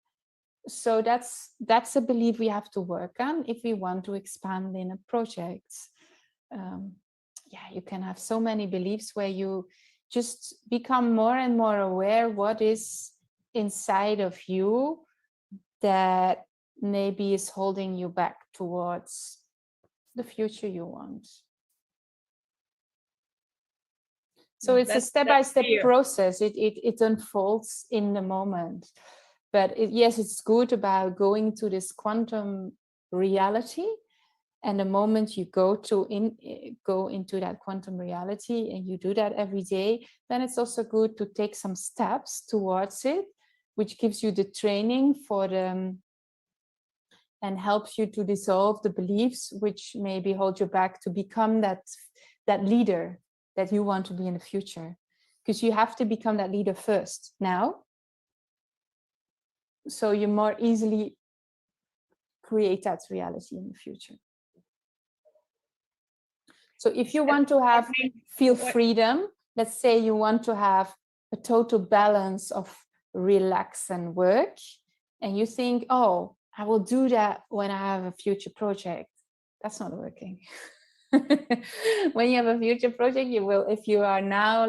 so that's a belief we have to work on if we want to expand in a project. You can have so many beliefs where you just become more and more aware what is inside of you that maybe is holding you back towards the future you want. So it's a step-by-step process. It unfolds in the moment. But yes, it's good about going to this quantum reality. And the moment you go into that quantum reality, and you do that every day, then it's also good to take some steps towards it, which gives you the training for them and helps you to dissolve the beliefs which maybe hold you back to become that leader that you want to be in the future. Because you have to become that leader first now, so you more easily create that reality in the future. So if you want to feel freedom, let's say you want to have a total balance of relax and work, and you think, oh, I will do that when I have a future project. That's not working. When you have a future project, you will, if you are now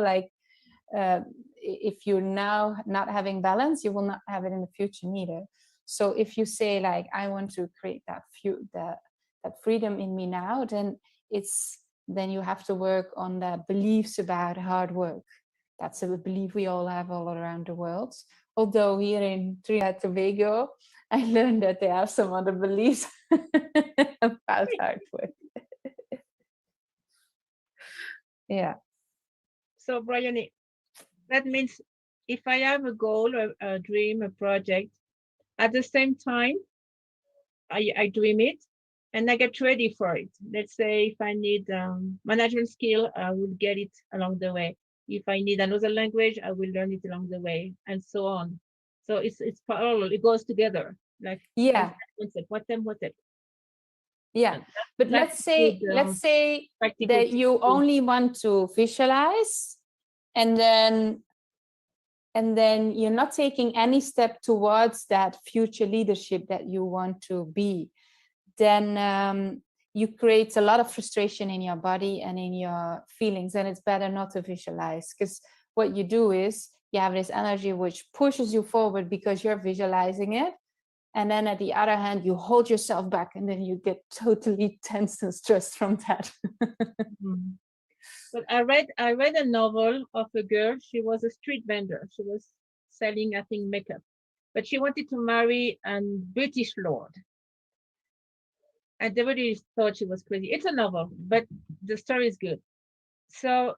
if you're now not having balance, you will not have it in the future neither. So if you say like, I want to create that freedom in me now, then you have to work on the beliefs about hard work. That's a belief we all have all around the world. Although here in Trinidad and Tobago, I learned that they have some other beliefs about hard work. Yeah. So Briony, that means if I have a goal, a dream, a project, at the same time, I dream it and I get ready for it. Let's say if I need management skill, I will get it along the way. If I need another language, I will learn it along the way, and so on. So it's parallel. It goes together. Like whatever. Yeah, but let's say that you only want to visualize, and then you're not taking any step towards that future leadership that you want to be. Then you create a lot of frustration in your body and in your feelings, and it's better not to visualize, because what you do is you have this energy which pushes you forward because you're visualizing it, and then at the other hand you hold yourself back, and then you get totally tense and stressed from that. Mm-hmm. But I read a novel of a girl. She was a street vendor. She was selling, I think, makeup, but she wanted to marry a British lord. And everybody thought she was crazy. It's a novel, but the story is good. So,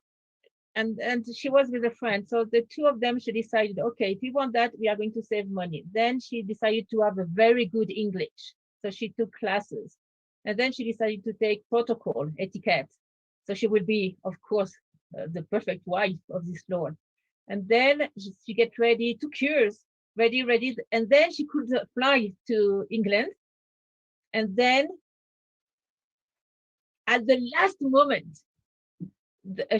and she was with a friend. So the two of them, she decided, okay, if you want that, we are going to save money. Then she decided to have a very good English. So she took classes. And then she decided to take protocol, etiquette. So she will be, of course, the perfect wife of this lord. And then she get ready, 2 years, ready. And then she could fly to England. And then at the last moment,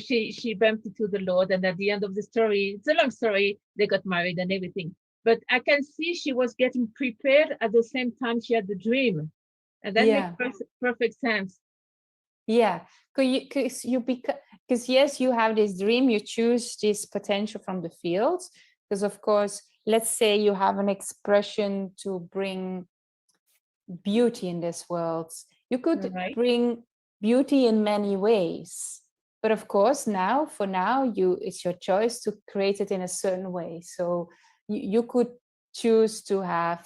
she bumped into the Lord, and at the end of the story, it's a long story, they got married and everything. But I can see she was getting prepared at the same time she had the dream. And that makes perfect sense. Yeah, because yes, you have this dream, you choose this potential from the fields. Because of course, let's say you have an expression to bring beauty in this world. You could bring beauty in many ways. But of course, for now, it's your choice to create it in a certain way. So you could choose to have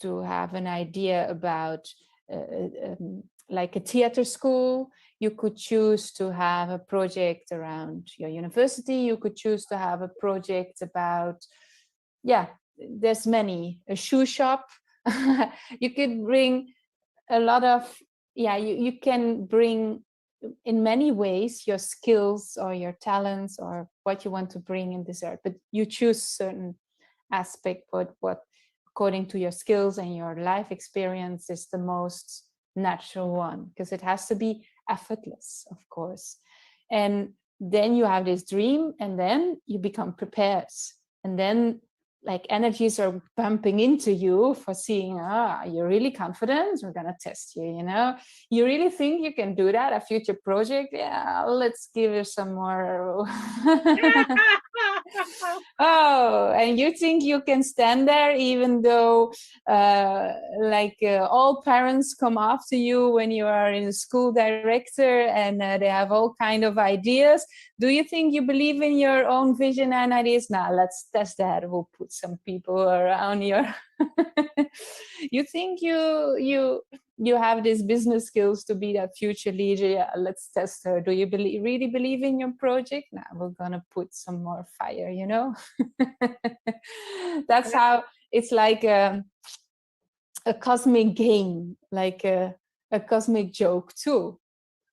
an idea about like a theater school. You could choose to have a project around your university. You could choose to have a project about, there's many, a shoe shop. You could bring a lot of, you can bring in many ways your skills or your talents or what you want to bring in this art, but you choose certain aspect, what according to your skills and your life experience is the most natural one, because it has to be effortless, of course. And then you have this dream, and then you become prepared, and then like energies are bumping into you for seeing, you're really confident, we're gonna test you, you really think you can do that, a future project, let's give you some more. Oh, and you think you can stand there even though all parents come after you when you are in a school director, and they have all kind of ideas. Do you think you believe in your own vision and ideas? Now let's test that. We'll put some people around your you think you have these business skills to be that future leader. Yeah, let's test her. Do you really believe in your project? Now we're gonna put some more fire, That's how it's like a cosmic game, like a cosmic joke too.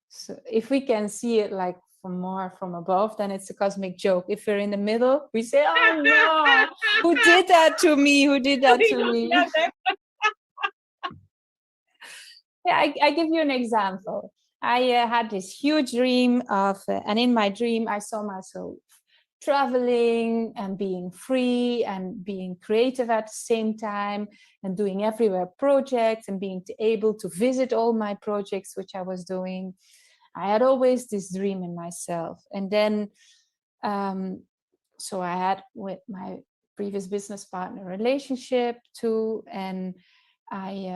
So if we can see it like from above, then it's a cosmic joke. If we're in the middle, we say, oh no, who did that to me? Who did that to me? I give you an example. I had this huge dream and in my dream, I saw myself traveling and being free and being creative at the same time and doing everywhere projects and being able to visit all my projects, which I was doing. I had always this dream in myself. And then, so I had with my previous business partner relationship too, and I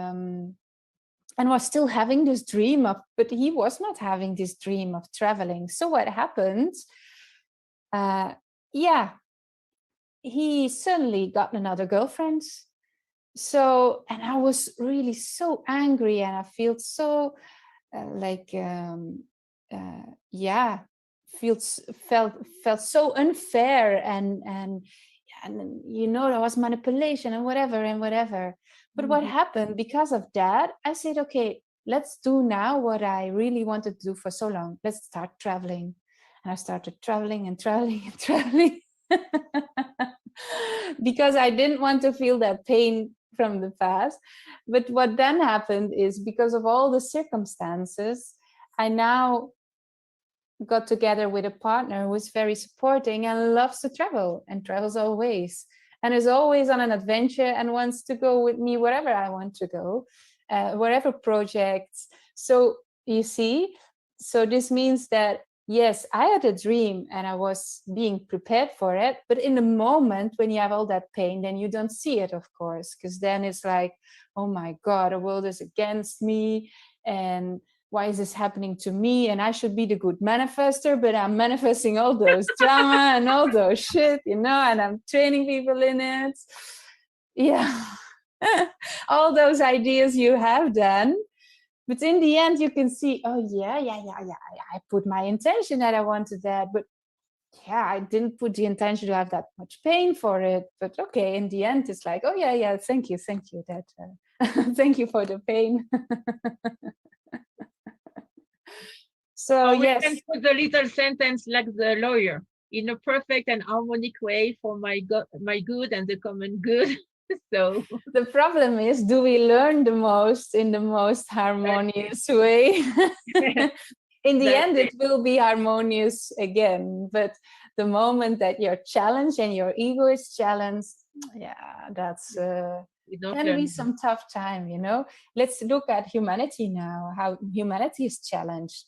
was still having this dream but he was not having this dream of traveling. So what happened? He suddenly got another girlfriend. So, and I was really so angry, and I felt so felt so unfair, and there was manipulation and whatever. But what happened because of that, I said, okay, let's do now what I really wanted to do for so long. Let's start traveling. And I started traveling because I didn't want to feel that pain from the past. But what then happened is, because of all the circumstances, I now got together with a partner who is very supporting and loves to travel and travels always and is always on an adventure and wants to go with me wherever I want to go, wherever projects. So you see, so this means that, yes, I had a dream and I was being prepared for it. But in the moment when you have all that pain, then you don't see it, of course, because then it's like, oh my God, the world is against me. And why is this happening to me? And I should be the good manifester, but I'm manifesting all those drama and all those shit, and I'm training people in it. Yeah. All those ideas you have then. But in the end, you can see, oh, yeah. I put my intention that I wanted that. But yeah, I didn't put the intention to have that much pain for it. But okay, in the end, it's like, oh, yeah, thank you. That thank you for the pain. So we can put the little sentence like the lawyer, in a perfect and harmonic way for my good and the common good. So the problem is, do we learn the most in the most harmonious way? In the end, it will be harmonious again. But the moment that you're challenged and your ego is challenged, Yeah, that's We don't can learn. be some tough time, you know. Let's look at humanity now, how humanity is challenged.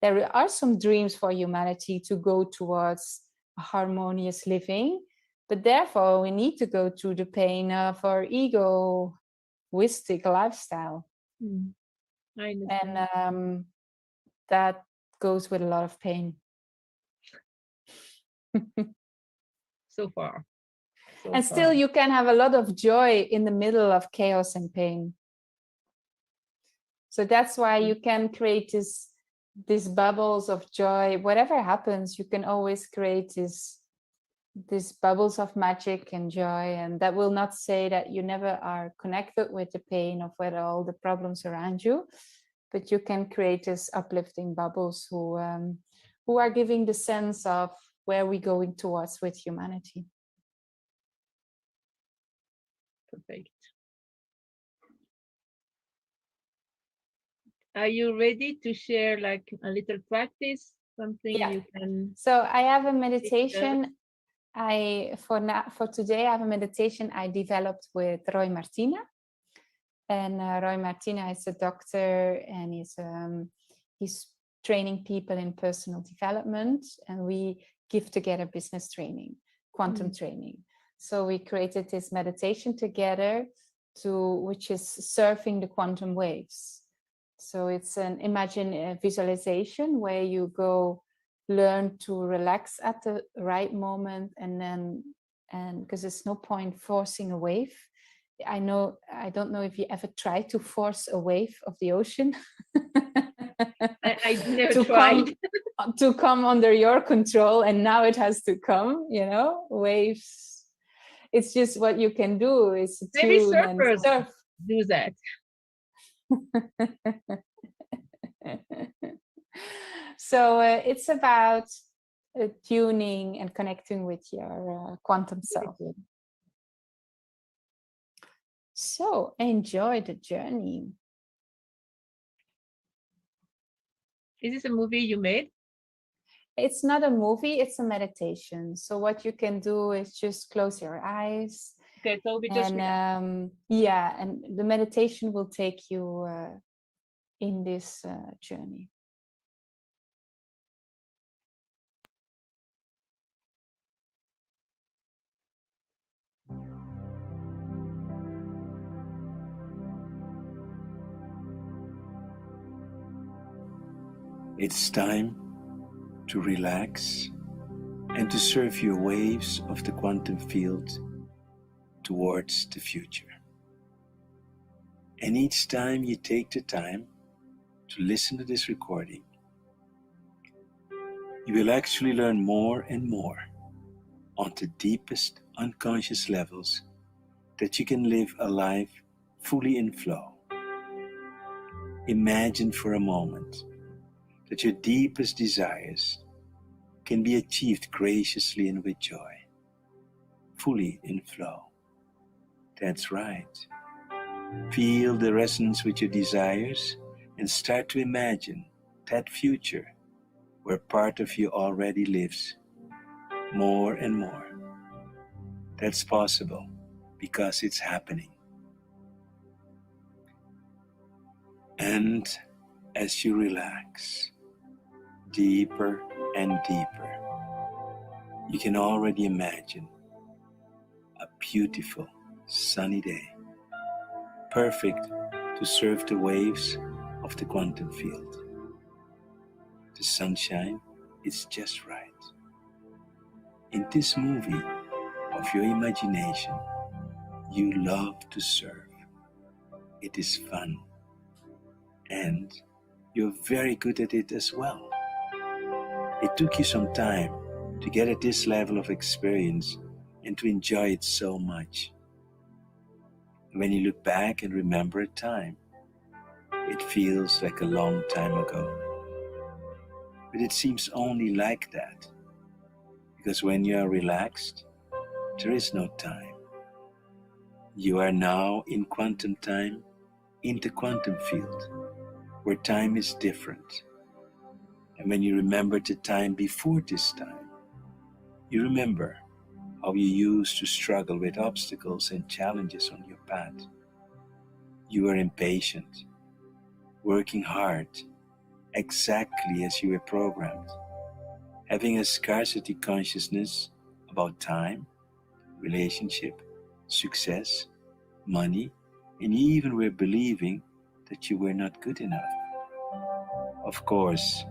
There are some dreams for humanity to go towards a harmonious living, but therefore we need to go through the pain of our egoistic lifestyle. I understand. And that goes with a lot of pain. So far. And still you can have a lot of joy in the middle of chaos and pain. So that's why you can create these bubbles of joy. Whatever happens, you can always create these bubbles of magic and joy. And that will not say that you never are connected with the pain of with all the problems around you, but you can create these uplifting bubbles who are giving the sense of where we're going towards with humanity. Perfect. Are you ready to share like a little practice, something you can? So I have a meditation. For today I have a meditation I developed with Roy Martina, and Roy Martina is a doctor, and he's training people in personal development, and we give together business training, quantum training. So we created this meditation together, which is surfing the quantum waves. So it's imagine a visualization where you go learn to relax at the right moment, and because there's no point forcing a wave. I don't know if you ever tried to force a wave of the ocean. I never tried. To come under your control, and now it has to come, you know, waves. It's just what you can do is Maybe tune and surfers surf. do that. So it's about tuning and connecting with your quantum self. So enjoy the journey. Is this a movie you made? It's not a movie, it's a meditation. So what you can do is just close your eyes. Okay, so we just and the meditation will take you in this journey. It's time to relax and to surf your waves of the quantum field towards the future. And each time you take the time to listen to this recording, you will actually learn more and more on the deepest unconscious levels that you can live a life fully in flow. Imagine for a moment that your deepest desires can be achieved graciously and with joy, fully in flow. That's right. Feel the resonance with your desires and start to imagine that future where part of you already lives more and more. That's possible because it's happening. And as you relax deeper and deeper, you can already imagine a beautiful sunny day, perfect to surf the waves of the quantum field. The sunshine is just right. In this movie of your imagination, you love to surf. It is fun. And you're very good at it as well. It took you some time to get at this level of experience and to enjoy it so much. When you look back and remember a time, it feels like a long time ago. But it seems only like that, because when you are relaxed, there is no time. You are now in quantum time, in the quantum field, where time is different. And when you remember the time before this time, you remember how you used to struggle with obstacles and challenges on your path. You were impatient, working hard, exactly as you were programmed, having a scarcity consciousness about time, relationship, success, money, and you even were believing that you were not good enough. Of course,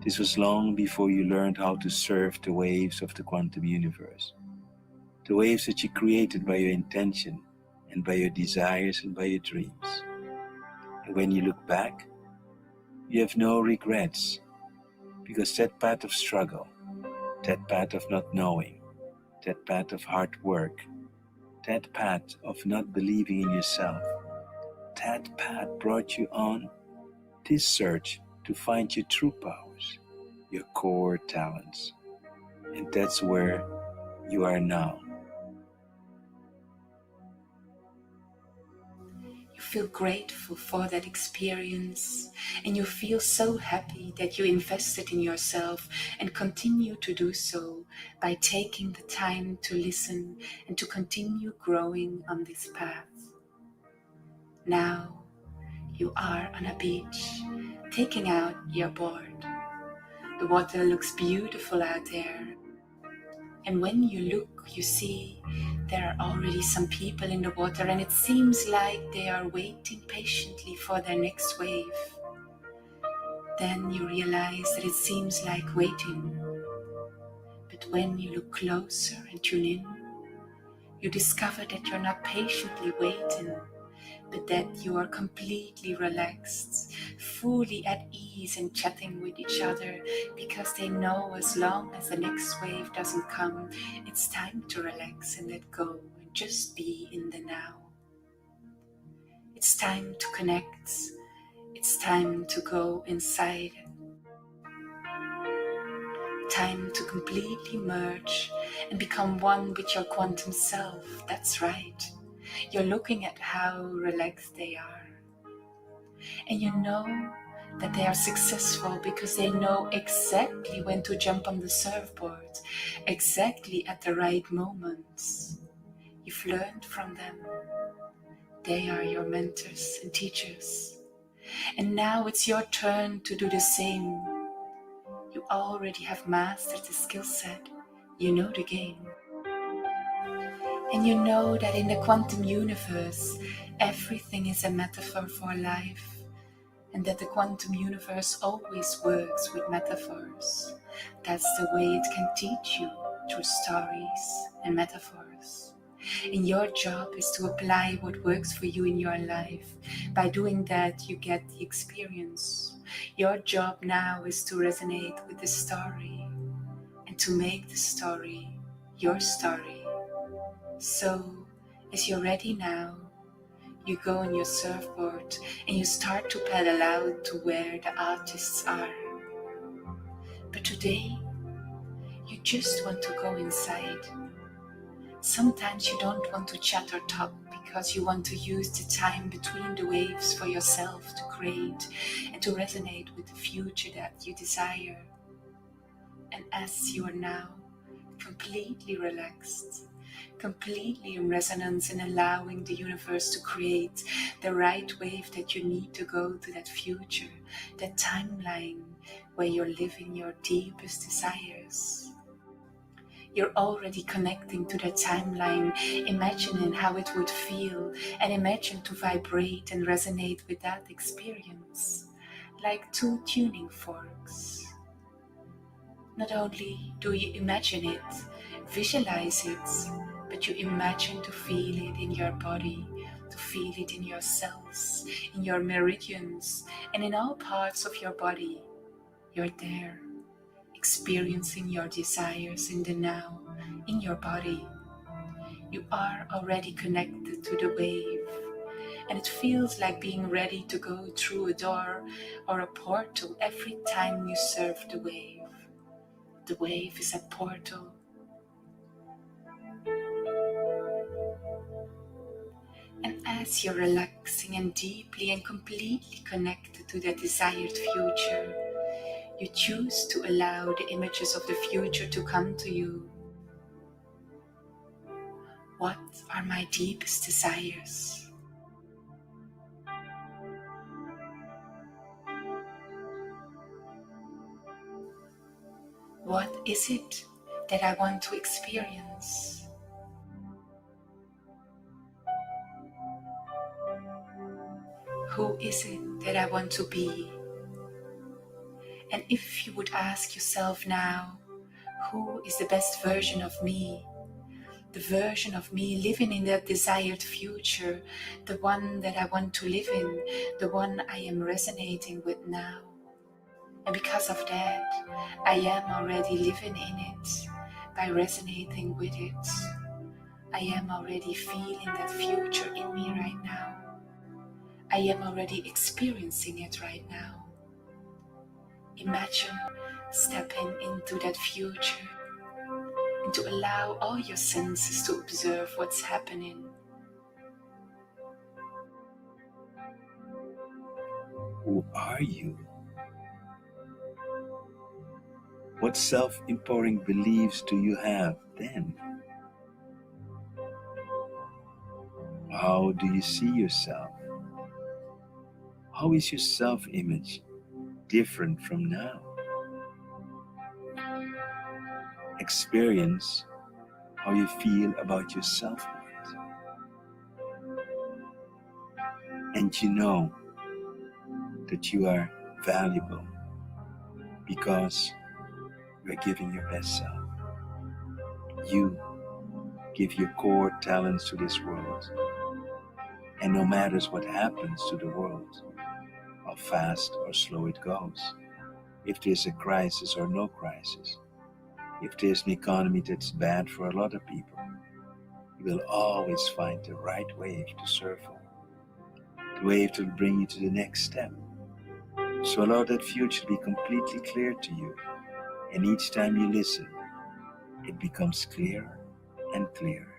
this was long before you learned how to surf the waves of the quantum universe, the waves that you created by your intention and by your desires and by your dreams. And when you look back, you have no regrets, because that path of struggle, that path of not knowing, that path of hard work, that path of not believing in yourself, that path brought you on this search to find your true powers, your core talents. And that's where you are now. You feel grateful for that experience, and you feel so happy that you invested in yourself and continue to do so by taking the time to listen and to continue growing on this path. Now you are on a beach, taking out your board. The water looks beautiful out there. And when you look, you see there are already some people in the water, and it seems like they are waiting patiently for their next wave. Then you realize that it seems like waiting. But when you look closer and tune in, you discover that you're not patiently waiting, but that you are completely relaxed, fully at ease and chatting with each other, because they know as long as the next wave doesn't come, it's time to relax and let go and just be in the now. It's time to connect. It's time to go inside. Time to completely merge and become one with your quantum self. That's right. You're looking at how relaxed they are. And you know that they are successful because they know exactly when to jump on the surfboard, exactly at the right moments. You've learned from them. They are your mentors and teachers. And now it's your turn to do the same. You already have mastered the skill set. You know the game. And you know that in the quantum universe, everything is a metaphor for life, and that the quantum universe always works with metaphors. That's the way it can teach you, through stories and metaphors. And your job is to apply what works for you in your life. By doing that, you get the experience. Your job now is to resonate with the story and to make the story your story. So, as you're ready now, you go on your surfboard and you start to paddle out to where the artists are. But today, you just want to go inside. Sometimes you don't want to chat or talk because you want to use the time between the waves for yourself to create and to resonate with the future that you desire. And as you are now completely relaxed, completely in resonance and allowing the universe to create the right wave that you need to go to that future, that timeline where you're living your deepest desires. You're already connecting to that timeline, imagining how it would feel, and imagine to vibrate and resonate with that experience, like two tuning forks. Not only do you imagine it, visualize it, but you imagine to feel it in your body, to feel it in your cells, in your meridians, and in all parts of your body. You're there, experiencing your desires in the now, in your body. You are already connected to the wave, and it feels like being ready to go through a door or a portal every time you surf the wave. The wave is a portal. And as you're relaxing and deeply and completely connected to that desired future, you choose to allow the images of the future to come to you. What are my deepest desires? What is it that I want to experience? Who is it that I want to be? And if you would ask yourself now, who is the best version of me? The version of me living in that desired future, the one that I want to live in, the one I am resonating with now. And because of that, I am already living in it by resonating with it. I am already feeling that future in me right now. I am already experiencing it right now. Imagine stepping into that future and to allow all your senses to observe what's happening. Who are you? What self-empowering beliefs do you have then? How do you see yourself? How is your self-image different from now? Experience how you feel about your self-worth. And you know that you are valuable because you are giving your best self. You give your core talents to this world. And no matter what happens to the world, how fast or slow it goes, if there's a crisis or no crisis, if there's an economy that's bad for a lot of people, you will always find the right wave to surf on, the wave that will bring you to the next step. So allow that future to be completely clear to you, and each time you listen, it becomes clearer and clearer.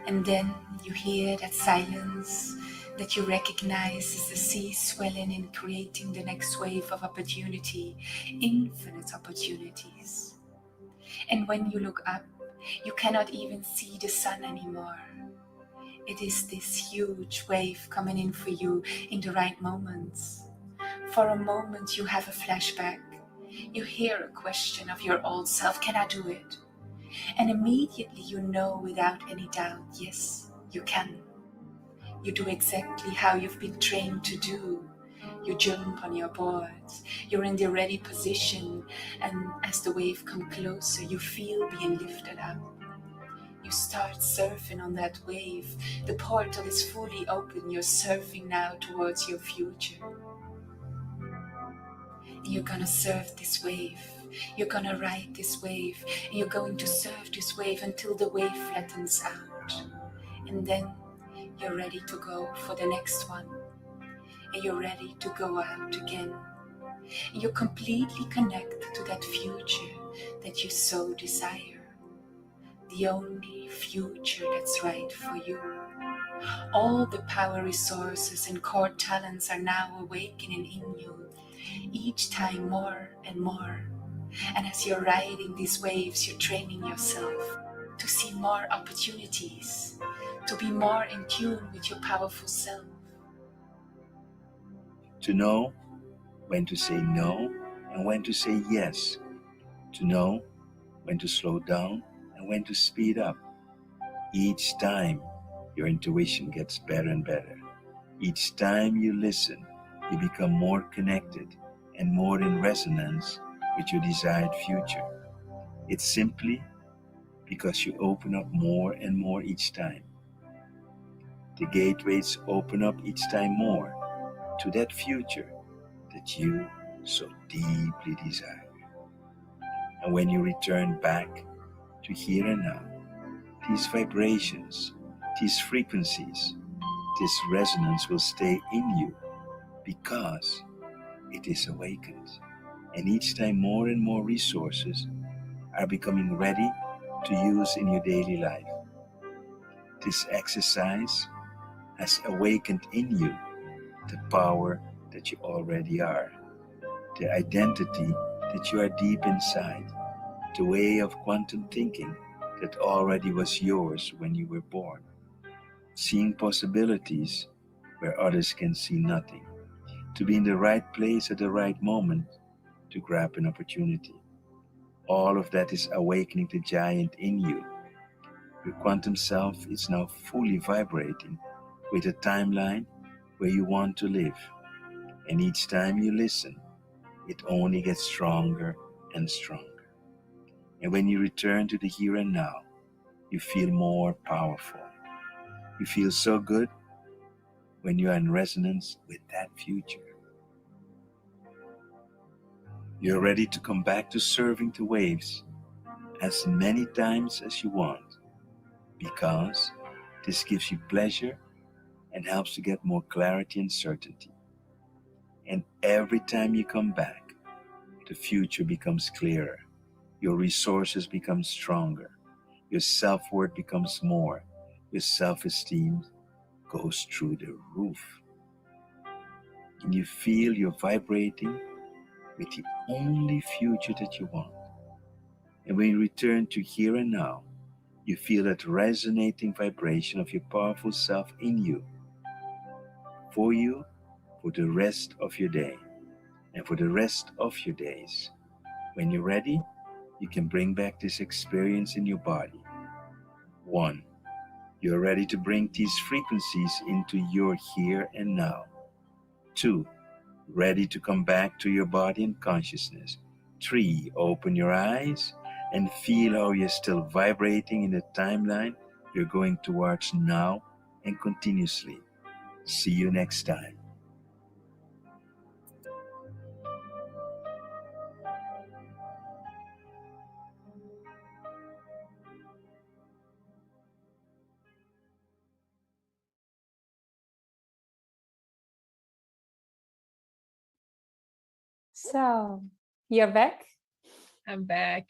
And then you hear that silence that you recognize as the sea swelling and creating the next wave of opportunity, infinite opportunities. And when you look up, you cannot even see the sun anymore. It is this huge wave coming in for you in the right moments. For a moment you have a flashback. You hear a question of your old self, can I do it? And immediately you know without any doubt, yes, you can. You do exactly how you've been trained to do. You jump on your boards, you're in the ready position, and as the wave comes closer, you feel being lifted up. You start surfing on that wave. The portal is fully open. You're surfing now towards your future. And you're gonna surf this wave. You're gonna ride this wave. And you're going to surf this wave until the wave flattens out. And then you're ready to go for the next one. And you're ready to go out again. And you're completely connected to that future that you so desire. The only future that's right for you. All the power resources and core talents are now awakening in you, each time more and more. And as you're riding these waves, you're training yourself to see more opportunities, to be more in tune with your powerful self. To know when to say no and when to say yes. To know when to slow down and when to speed up. Each time your intuition gets better and better. Each time you listen, you become more connected and more in resonance with your desired future. It's simply because you open up more and more each time. The gateways open up each time more to that future that you so deeply desire. And when you return back to here and now, these vibrations, these frequencies, this resonance will stay in you because it is awakened. And each time more and more resources are becoming ready to use in your daily life. This exercise has awakened in you the power that you already are, the identity that you are deep inside, the way of quantum thinking that already was yours when you were born, seeing possibilities where others can see nothing, to be in the right place at the right moment to grab an opportunity. All of that is awakening the giant in you. Your quantum self is now fully vibrating with a timeline where you want to live. And each time you listen, it only gets stronger and stronger. And when you return to the here and now, you feel more powerful. You feel so good when you are in resonance with that future. You're ready to come back to serving the waves as many times as you want, because this gives you pleasure and helps to get more clarity and certainty. And every time you come back, the future becomes clearer. Your resources become stronger. Your self-worth becomes more. Your self-esteem goes through the roof. And you feel you're vibrating with the only future that you want. And when you return to here and now, you feel that resonating vibration of your powerful self in you, for the rest of your day, and for the rest of your days. When you're ready, you can bring back this experience in your body. 1. You're ready to bring these frequencies into your here and now. 2. Ready to come back to your body and consciousness. 3. Open your eyes and feel how you're still vibrating in the timeline you're going towards now and continuously. See you next time. So, you're back? I'm back.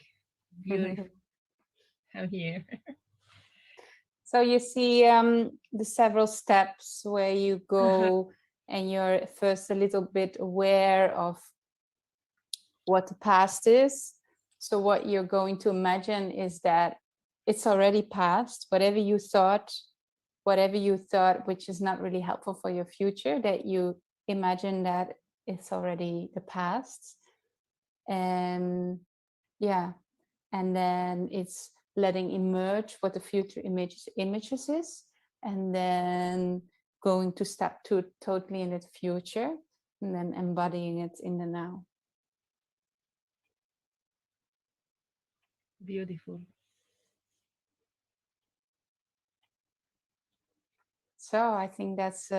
Beautiful. I'm here. So you see the several steps where you go and you're first a little bit aware of what the past is. So what you're going to imagine is that it's already past. Whatever you thought, which is not really helpful for your future, that you imagine that it's already the past. And yeah, and then it's letting emerge what the future images is, and then going to step 2 totally in the future, and then embodying it in the now. Beautiful. So I think that's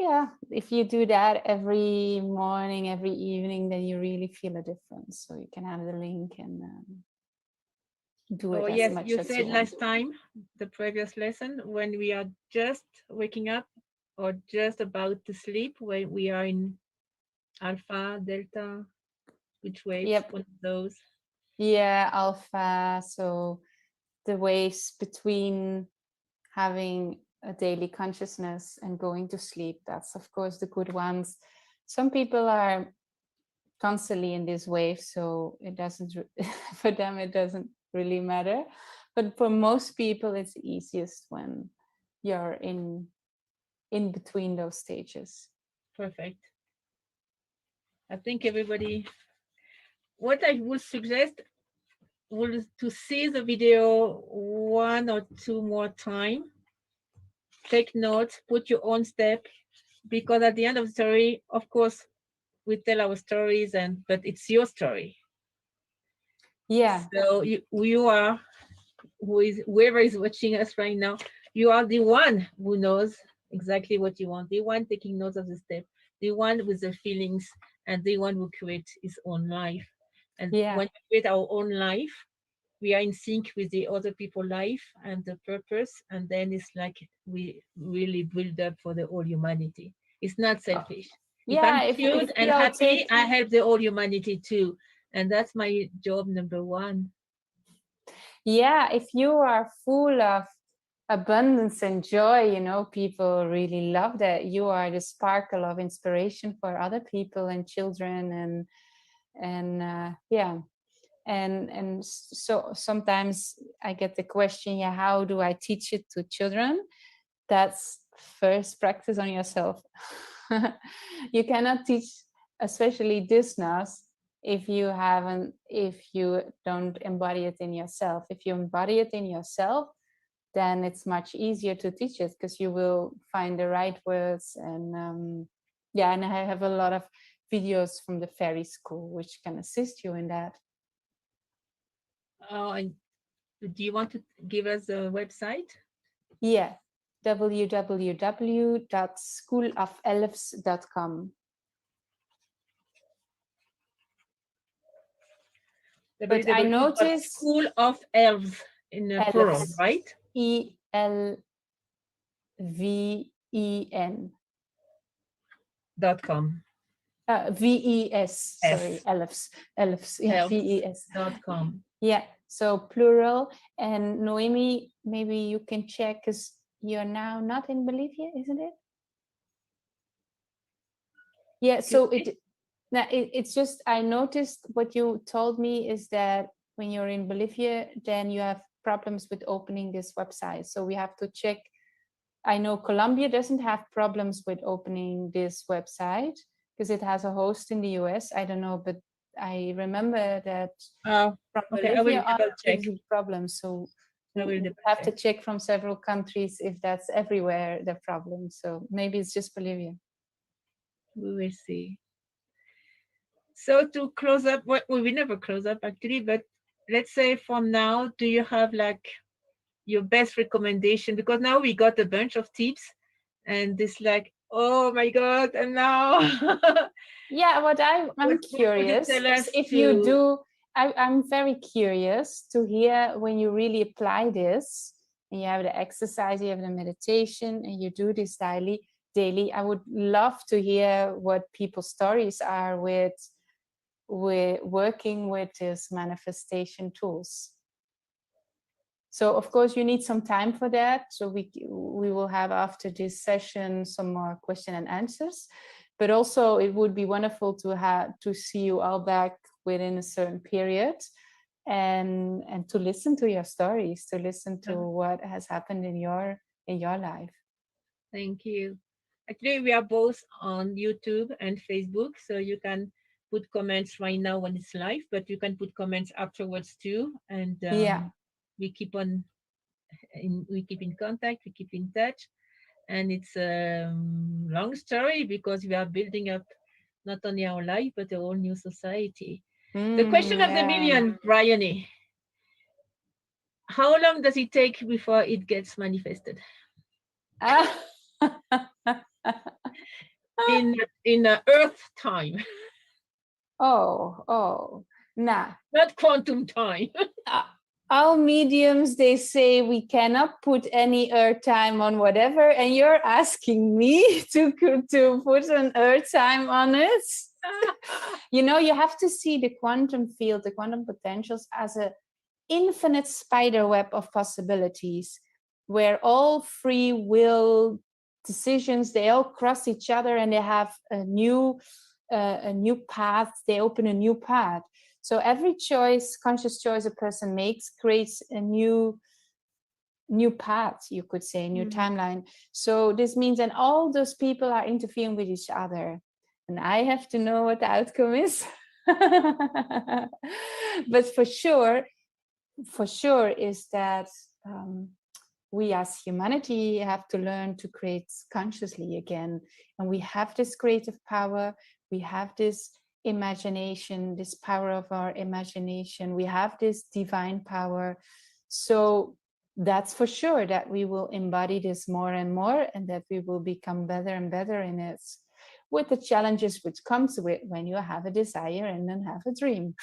yeah, if you do that every morning, every evening, then you really feel a difference. So you can have the link and do it as much you as said you last want. time, the previous lesson, when we are just waking up or just about to sleep, when we are in alpha, delta, which waves? Yep. One of those. Yeah, alpha. So the waves between having a daily consciousness and going to sleep, that's of course the good ones. Some people are constantly in this wave, so it doesn't for them it doesn't really matter, but for most people it's easiest when you're in between those stages. Perfect. I think everybody, what I would suggest was to see the video 1 or 2 more times. Take notes, put your own step, because at the end of the story, of course, we tell our stories, but it's your story. Yeah. So you are, whoever is watching us right now, you are the one who knows exactly what you want, the one taking notes of the step, the one with the feelings, and the one who creates his own life. And when we create our own life, we are in sync with the other people's life and the purpose, and then it's like we really build up for the whole humanity. It's not selfish. If I'm cute and happy, I help the whole humanity too, and that's my job number 1. Yeah, if you are full of abundance and joy, you know, people really love that. You are the sparkle of inspiration for other people and children, and And yeah, and so sometimes I get the question, yeah, how do I teach it to children? That's first practice on yourself. You cannot teach, especially business, if you don't embody it in yourself. If you embody it in yourself, then it's much easier to teach it, because you will find the right words. And yeah, and I have a lot of videos from the fairy school which can assist you in that. Oh, and do you want to give us a website? Yeah, www.schoolofelves.com. But I noticed School of Elves in the plural, right? ELVEN. .com. VES, sorry, elves, yeah, VES. .com. Yeah, so plural. And Noemi, maybe you can check, because you're now not in Bolivia, isn't it? Yeah, so it's just, I noticed what you told me is that when you're in Bolivia, then you have problems with opening this website. So we have to check. I know Colombia doesn't have problems with opening this website because it has a host in the US. I don't know, but I remember that from okay, Bolivia on gives you problems. So we have to check from several countries if that's everywhere the problem. So maybe it's just Bolivia. We will see. So to close up, well, we never close up actually, but let's say for now, do you have like your best recommendation? Because now we got a bunch of tips and it's like, oh my God, and now. Yeah, what I'm curious, if you do, I'm very curious to hear when you really apply this and you have the exercise, you have the meditation, and you do this daily. I would love to hear what people's stories are with working with these manifestation tools. So of course you need some time for that. So we will have after this session some more question and answers. But also it would be wonderful to see you all back within a certain period, and to listen to your stories, to listen to what has happened in your life. Thank you. Actually, we are both on YouTube and Facebook, so you can put comments right now when it's live, but you can put comments afterwards too. And we keep in contact, we keep in touch. And it's a long story because we are building up not only our life, but a whole new society. The question of the million, Briony. How long does it take before it gets manifested? in Earth time. Nah. Not quantum time. All mediums, they say we cannot put any earth time on whatever, and you're asking me to put an earth time on it. You have to see the quantum field, the quantum potentials, as an infinite spider web of possibilities, where all free will decisions, they all cross each other, and they have a new path. They open a new path. So every conscious choice a person makes, creates a new path, you could say, a new timeline. So this means that all those people are interfering with each other, and I have to know what the outcome is. But for sure is that we as humanity have to learn to create consciously again, and we have this creative power. We have this imagination, this power of our imagination. We have this divine power. So that's for sure that we will embody this more and more, and that we will become better and better in it, with the challenges which comes with when you have a desire and then have a dream.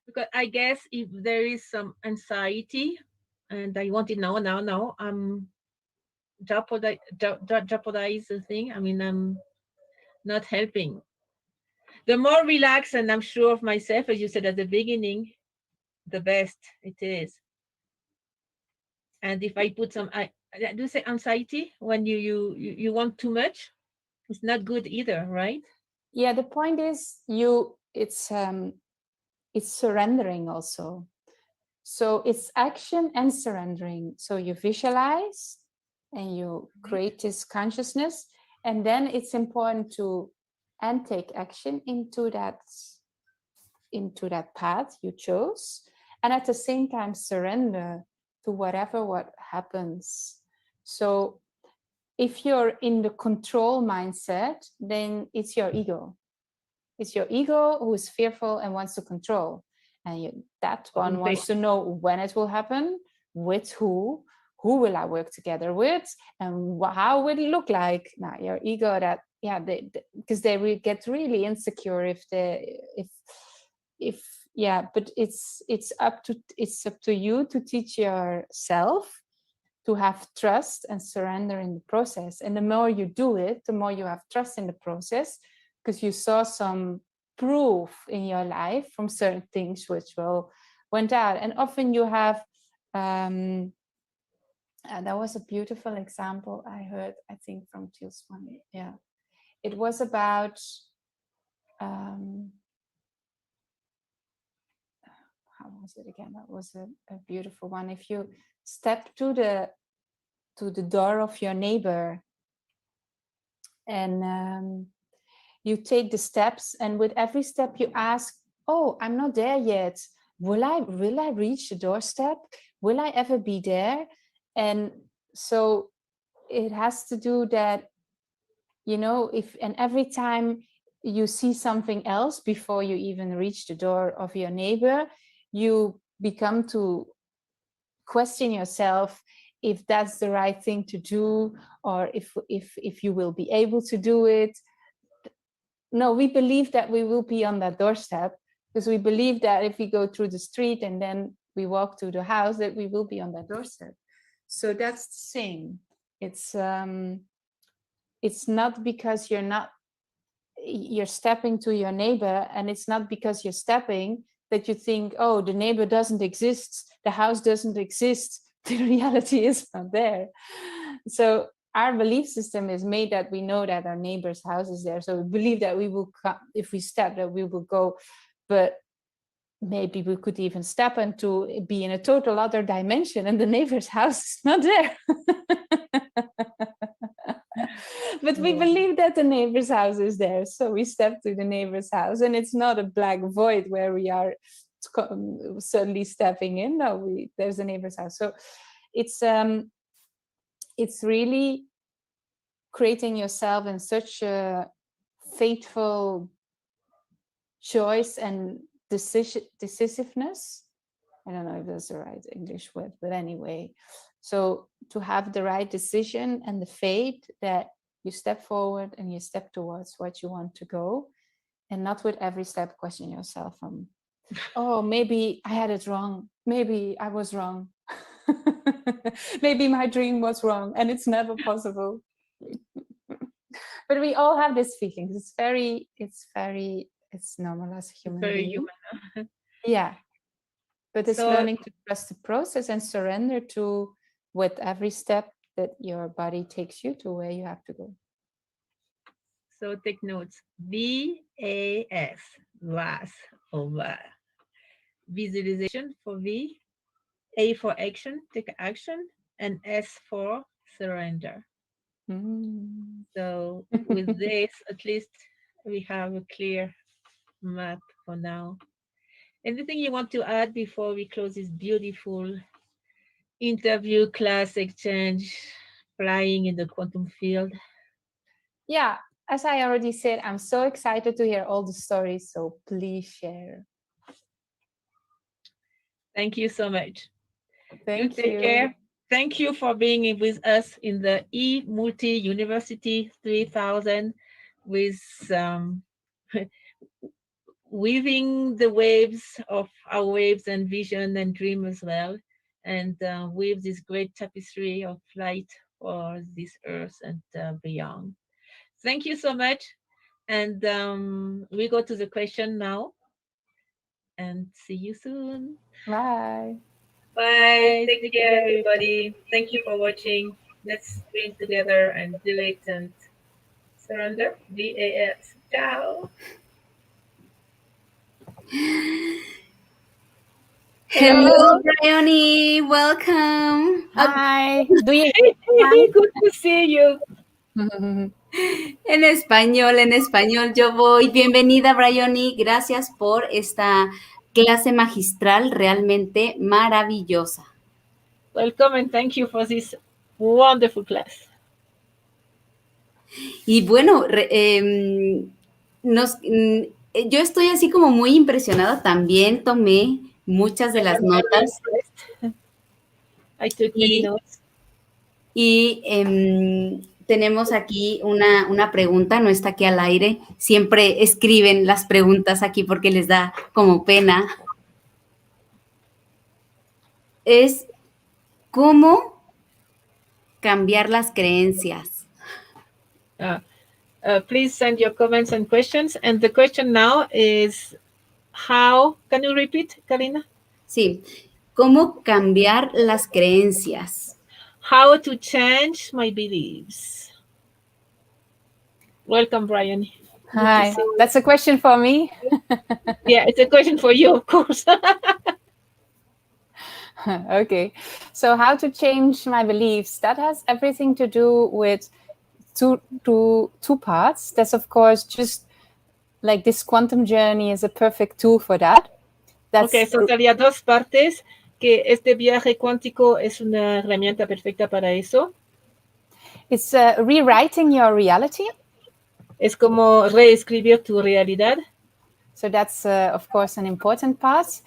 Because I guess if there is some anxiety and I want it now, I'm jeopardize the thing. I mean, I'm not helping. The more relaxed and I'm sure of myself, as you said at the beginning, the best it is. And if I put some, I do say anxiety when you want too much, it's not good either, right? Yeah, the point is it's surrendering also. So it's action and surrendering. So you visualize and you create this consciousness, and then it's important to and take action into that path you chose, and at the same time surrender to what happens. So if you're in the control mindset, then it's your ego. It's your ego who is fearful and wants to control. And that one wants to know when it will happen, with who will I work together with, and how will it look like. Now, your ego, that, yeah, because they get really insecure if yeah, but it's up to you to teach yourself to have trust and surrender in the process. And the more you do it, the more you have trust in the process, because you saw some proof in your life from certain things which went out. And often you have, and that was a beautiful example I heard, I think, from Teals one. Yeah, it was about how was it again? That was a beautiful one. If you step to the door of your neighbor, and you take the steps, and with every step you ask, oh, I'm not there yet. Will I reach the doorstep? Will I ever be there? And so it has to do that, and every time you see something else before you even reach the door of your neighbor, you become to question yourself if that's the right thing to do, or if you will be able to do it. No, we believe that we will be on that doorstep, because we believe that if we go through the street and then we walk to the house, that we will be on that doorstep. So that's the same. It's not because you're stepping to your neighbor, and it's not because you're stepping that you think, oh, the neighbor doesn't exist, the house doesn't exist. The reality is not there. So our belief system is made that we know that our neighbor's house is there. So we believe that we will come, if we step, that we will go. But maybe we could even step into be in a total other dimension, and the neighbor's house is not there. But we believe that the neighbor's house is there. So we step to the neighbor's house, and it's not a black void where we are suddenly stepping in. No, there's a neighbor's house. So it's really creating yourself in such a faithful choice and decisiveness. I don't know if that's the right English word, but anyway, so to have the right decision and the faith that you step forward and you step towards what you want to go, and not with every step question yourself from, oh, maybe I had it wrong, maybe I was wrong. Maybe my dream was wrong, and it's never possible. But we all have this feeling. It's normal as a human being. Human. Yeah, but it's learning to trust the process and surrender to with every step that your body takes you to where you have to go. So take notes. VAS, VAS, or VAS. Visualization for V, A for action, take action, and S for surrender. So with this, at least we have a clear map for now. Anything you want to add before we close this beautiful interview, class exchange, flying in the quantum field? Yeah, as I already said, I'm so excited to hear all the stories, so please share. Thank you so much. Thank you. Take care. Thank you for being with us in the E-Multi University 3000 with weaving the waves of our waves and vision and dream as well, and weave this great tapestry of light for this earth and beyond. Thank you so much. And we go to the question now. And see you soon. Bye. Bye. Take care, everybody. Thank you for watching. Let's dream together and do it and surrender. VAS. Chao. Hello, Briony. Welcome. Hi. Do you Good to see you. En español yo voy. Bienvenida, Briony. Gracias por esta clase magistral realmente maravillosa. Welcome and thank you for this wonderful class. Y bueno, yo estoy así como muy impresionada. También tomé muchas de las notas. I took many notes. Y tenemos aquí una pregunta, no está aquí al aire. Siempre escriben las preguntas aquí porque les da como pena. Es ¿cómo cambiar las creencias? Please send your comments and questions. And the question now is how, can you repeat, Karina? Sí, ¿cómo cambiar las creencias? How to change my beliefs. Welcome, Brian. Hi. That's a question for me. Yeah, it's a question for you, of course. Okay. So how to change my beliefs? That has everything to do with two parts. That's of course just like this quantum journey is a perfect tool for that. Okay, so sería dos partes, que este viaje cuántico es una herramienta perfecta para eso. It's rewriting your reality. Es como reescribir tu realidad. So that's of course an important part.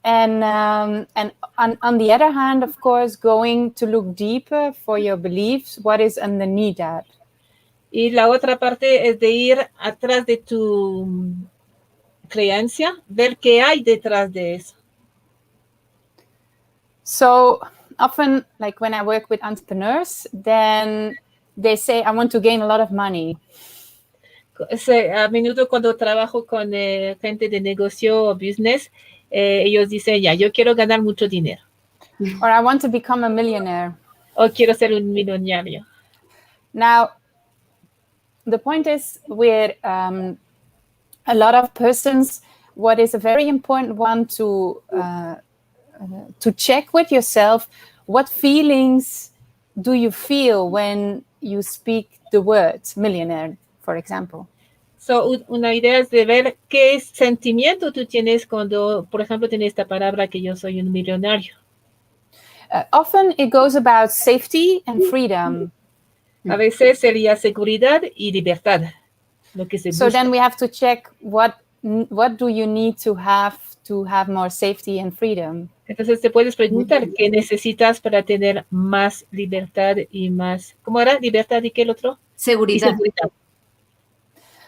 And on the other hand, of course, going to look deeper for your beliefs, what is underneath that. Y la otra parte es de ir atrás de tu creencia, ver qué hay detrás de eso. So often, like when I work with entrepreneurs, then they say, I want to gain a lot of money. A menudo cuando trabajo con gente de negocio o business, ellos dicen, ya, yo quiero ganar mucho dinero. Or I want to become a millionaire. O quiero ser un millonario. Now, the point is with a lot of persons, what is a very important one to check with yourself, what feelings do you feel when you speak the word millionaire, for example? So, una idea es de ver qué sentimiento tú tienes cuando, por ejemplo, tienes esta palabra que yo soy un millonario. Often it goes about safety and freedom. A veces sería seguridad y libertad. Lo que se busca. So then we have to check what do you need to have more safety and freedom. Entonces te puedes preguntar qué necesitas para tener más libertad y más, ¿cómo era? Libertad y qué el otro? Seguridad. Y seguridad.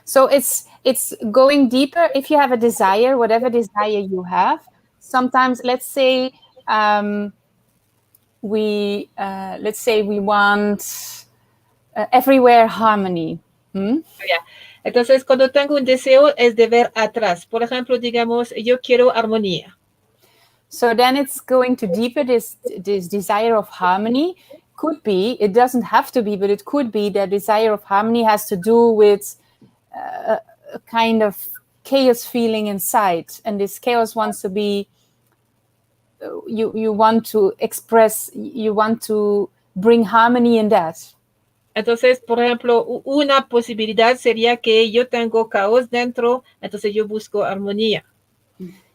So it's going deeper. If you have a desire, whatever desire you have, sometimes let's say we want everywhere harmony. Yeah. Entonces, cuando tengo un deseo es de ver atrás. Por ejemplo, digamos, yo quiero armonía. So then it's going to deeper this desire of harmony. Could be, it doesn't have to be, but it could be that desire of harmony has to do with a kind of chaos feeling inside. And this chaos wants to be, you want to express, you want to bring harmony in that. Entonces, por ejemplo, una posibilidad sería que yo tengo caos dentro, entonces yo busco armonía.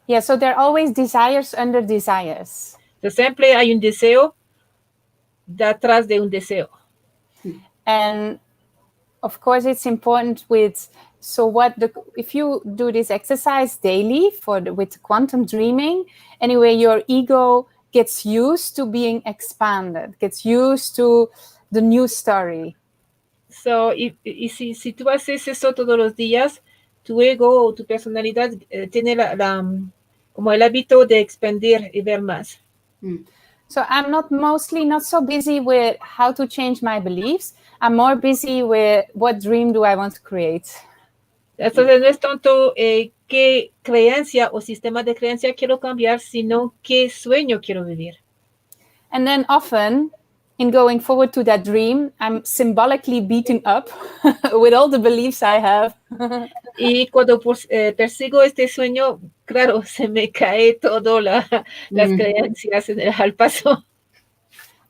Yeah, so there are always desires under desires. Entonces, siempre hay un deseo detrás de un deseo. And of course, it's important with, if you do this exercise daily with quantum dreaming, anyway, your ego gets used to being expanded, gets used to the new story. So, y si tú haces eso todos los días, tu ego o tu personalidad tiene como el hábito de expandir y ver más. So I'm not so busy with how to change my beliefs. I'm more busy with what dream do I want to create. Entonces no es tanto qué creencia o sistema de creencia quiero cambiar, sino qué sueño quiero vivir. And then often in going forward to that dream, I'm symbolically beaten up with all the beliefs I have. Y cuando persigo este sueño, claro, se me cae todo las creencias al paso.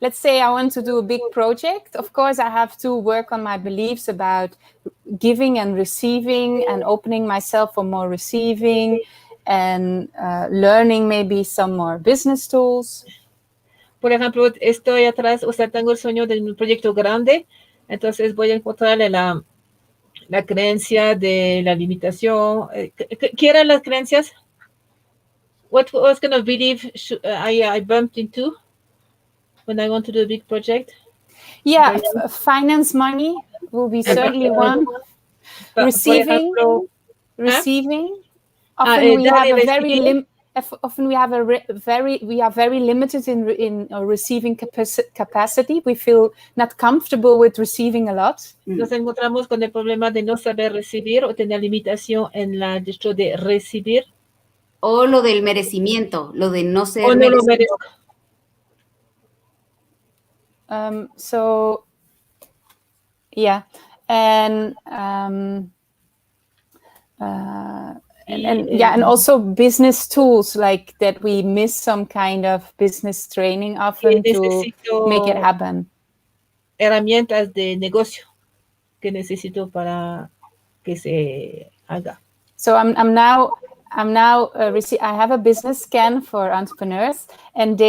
Let's say I want to do a big project. Of course, I have to work on my beliefs about giving and receiving and opening myself for more receiving and learning maybe some more business tools. Por ejemplo, estoy atrás, o sea, tengo el sueño de un proyecto grande, entonces voy a encontrarle la creencia de la limitación. ¿Qué eran las creencias? What kind of belief I bumped into when I want to do a big project? Yeah, finance, money will be certainly one. Receiving. Often we have a very often we have we are very limited in receiving capacity. We feel not comfortable with receiving a lot. Nos encontramos con el problema de no saber recibir o tener limitación en la dentro de recibir. O lo del merecimiento, lo de no ser o no lo merezco. So yeah, and also business tools, like that we miss some kind of business training often to make it happen. Herramientas de negocio que necesito para que se haga. So I'm now I have a business scan for entrepreneurs, and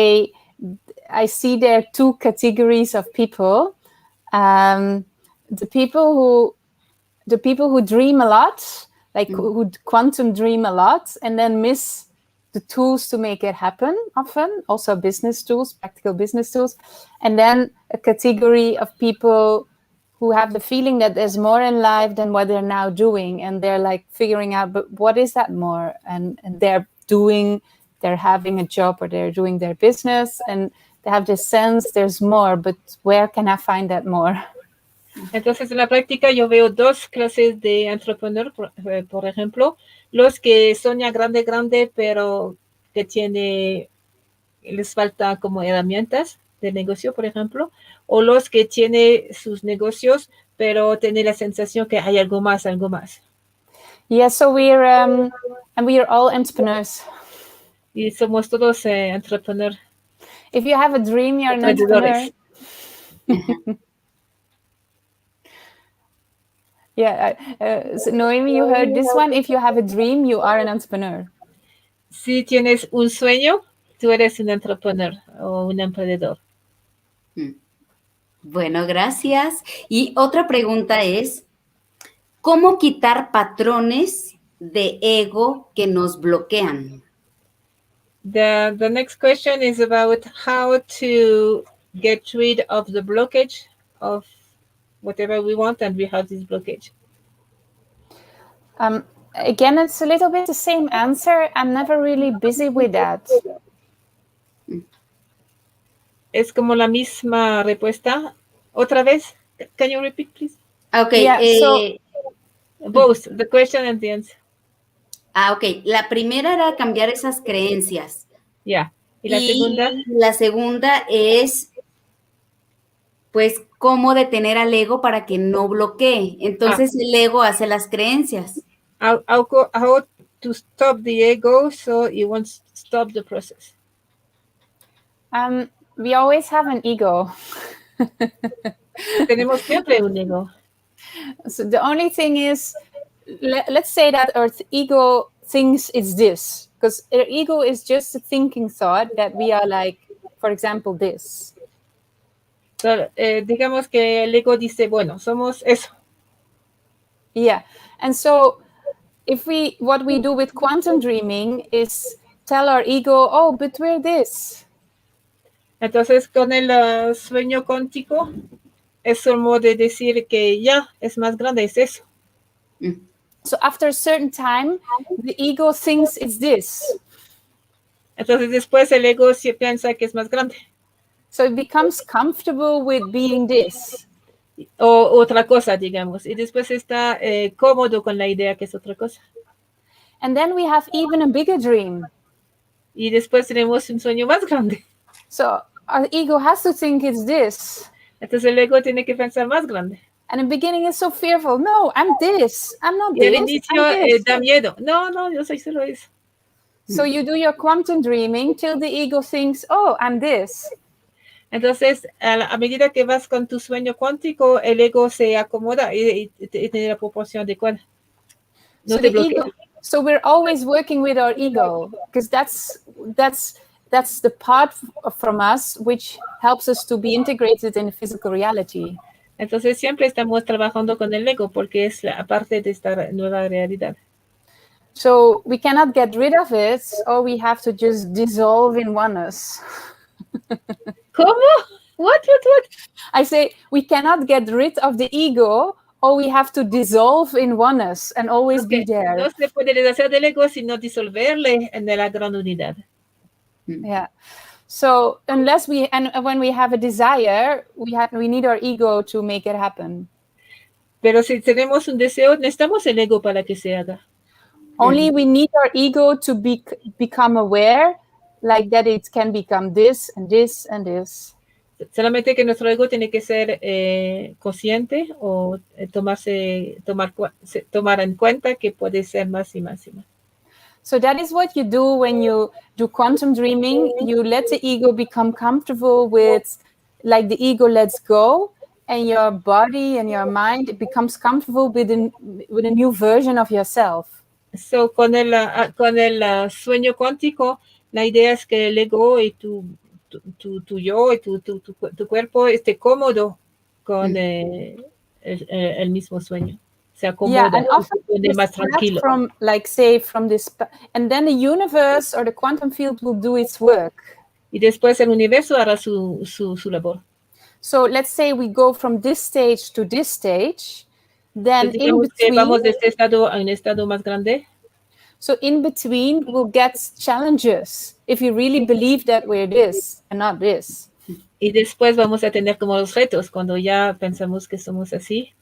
I see there are two categories of people. The people who dream a lot, like who quantum dream a lot, and then miss the tools to make it happen often, also business tools, practical business tools. And then a category of people who have the feeling that there's more in life than what they're now doing. And they're like figuring out, but what is that more? And they're having a job or they're doing their business and they have this sense there's more, but where can I find that more? Entonces, en la práctica yo veo dos clases de entrepreneur, por ejemplo, los que sueñan grande, pero que les falta como herramientas de negocio, por ejemplo, o los que tienen sus negocios, pero tienen la sensación que hay algo más. Yeah, so we are all entrepreneurs. Y somos todos entrepreneurs. If you have a dream, you're an entrepreneur. Yeah, so Noemi, you heard this one. If you have a dream, you are an entrepreneur. Si tienes un sueño, tú eres un entrepreneur o un emprendedor. Bueno, gracias. Y otra pregunta es, ¿cómo quitar patrones de ego que nos bloquean? The next question is about how to get rid of the blockage of whatever we want, and we have this blockage. Again, it's a little bit the same answer. I'm never really busy with that. Es como la misma respuesta. Otra vez, can you repeat, please? Okay. Yeah, both the question and the answer. Ok. La primera era cambiar esas creencias. Yeah. ¿Y la segunda? La segunda es, pues, cómo detener al ego para que no bloquee. Entonces, el ego hace las creencias. How to stop the ego so it won't stop the process? We always have an ego. Tenemos siempre un ego. So the only thing is, let's say that our ego thinks it's this, because our ego is just a thinking thought that we are like, for example, this. So, digamos que el ego dice, bueno, somos eso. Yeah, and so what we do with quantum dreaming is tell our ego, oh, but we're this. Entonces, con el sueño cuántico, es como de decir que ya es más grande, es eso. So after a certain time, the ego thinks it's this. Entonces, después el ego sí piensa que es más grande. So it becomes comfortable with being this. O otra cosa, digamos. Y después está cómodo con la idea que es otra cosa. And then we have even a bigger dream. Y después tenemos un sueño más grande. So our ego has to think it's this. Entonces el ego tiene que pensar más grande. And in the beginning, it's so fearful. No, I'm this. I'm not Y al this. inicio I'm this. da miedo. No, yo soy solo eso. So you do your quantum dreaming till the ego thinks, oh, I'm this. Entonces, a medida que vas con tu sueño cuántico, el ego se acomoda y tiene la proporción adecuada. No So te the bloquea. ego. So we're always working with our ego because that's the part from us which helps us to be integrated in the physical reality. Entonces, siempre estamos trabajando con el ego porque es la parte de esta nueva realidad. So we cannot get rid of it, or we have to just dissolve in oneness. ¿Cómo? What? I say we cannot get rid of the ego, or we have to dissolve in oneness and always be there. No se puede deshacer del ego sino disolverle en la gran unidad. Yeah. So unless we, and when we have a desire, we need our ego to make it happen. Pero si tenemos un deseo, necesitamos el ego para que se haga. Only we need our ego to become aware, like that it can become this and this and this. Solamente que nuestro ego tiene que ser consciente o tomar en cuenta que puede ser más y más y más. So that is what you do when you do quantum dreaming. You let the ego become comfortable with, like the ego lets go, and your body and your mind becomes comfortable with a new version of yourself. So, con el sueño cuántico, la idea es que el ego y tu yo y tu cuerpo esté cómodo con el mismo sueño. Se acomoda, Yeah, and often más tranquilo. from, like, say, from this, and then the universe or the quantum field will do its work. Y después el universo hará su labor. So let's say we go from this stage to this stage, then in between, vamos de este estado a un estado más grande. So in between, we'll get challenges if you really believe that we're this and not this. Y después vamos a tener como los retos cuando ya pensamos que somos así.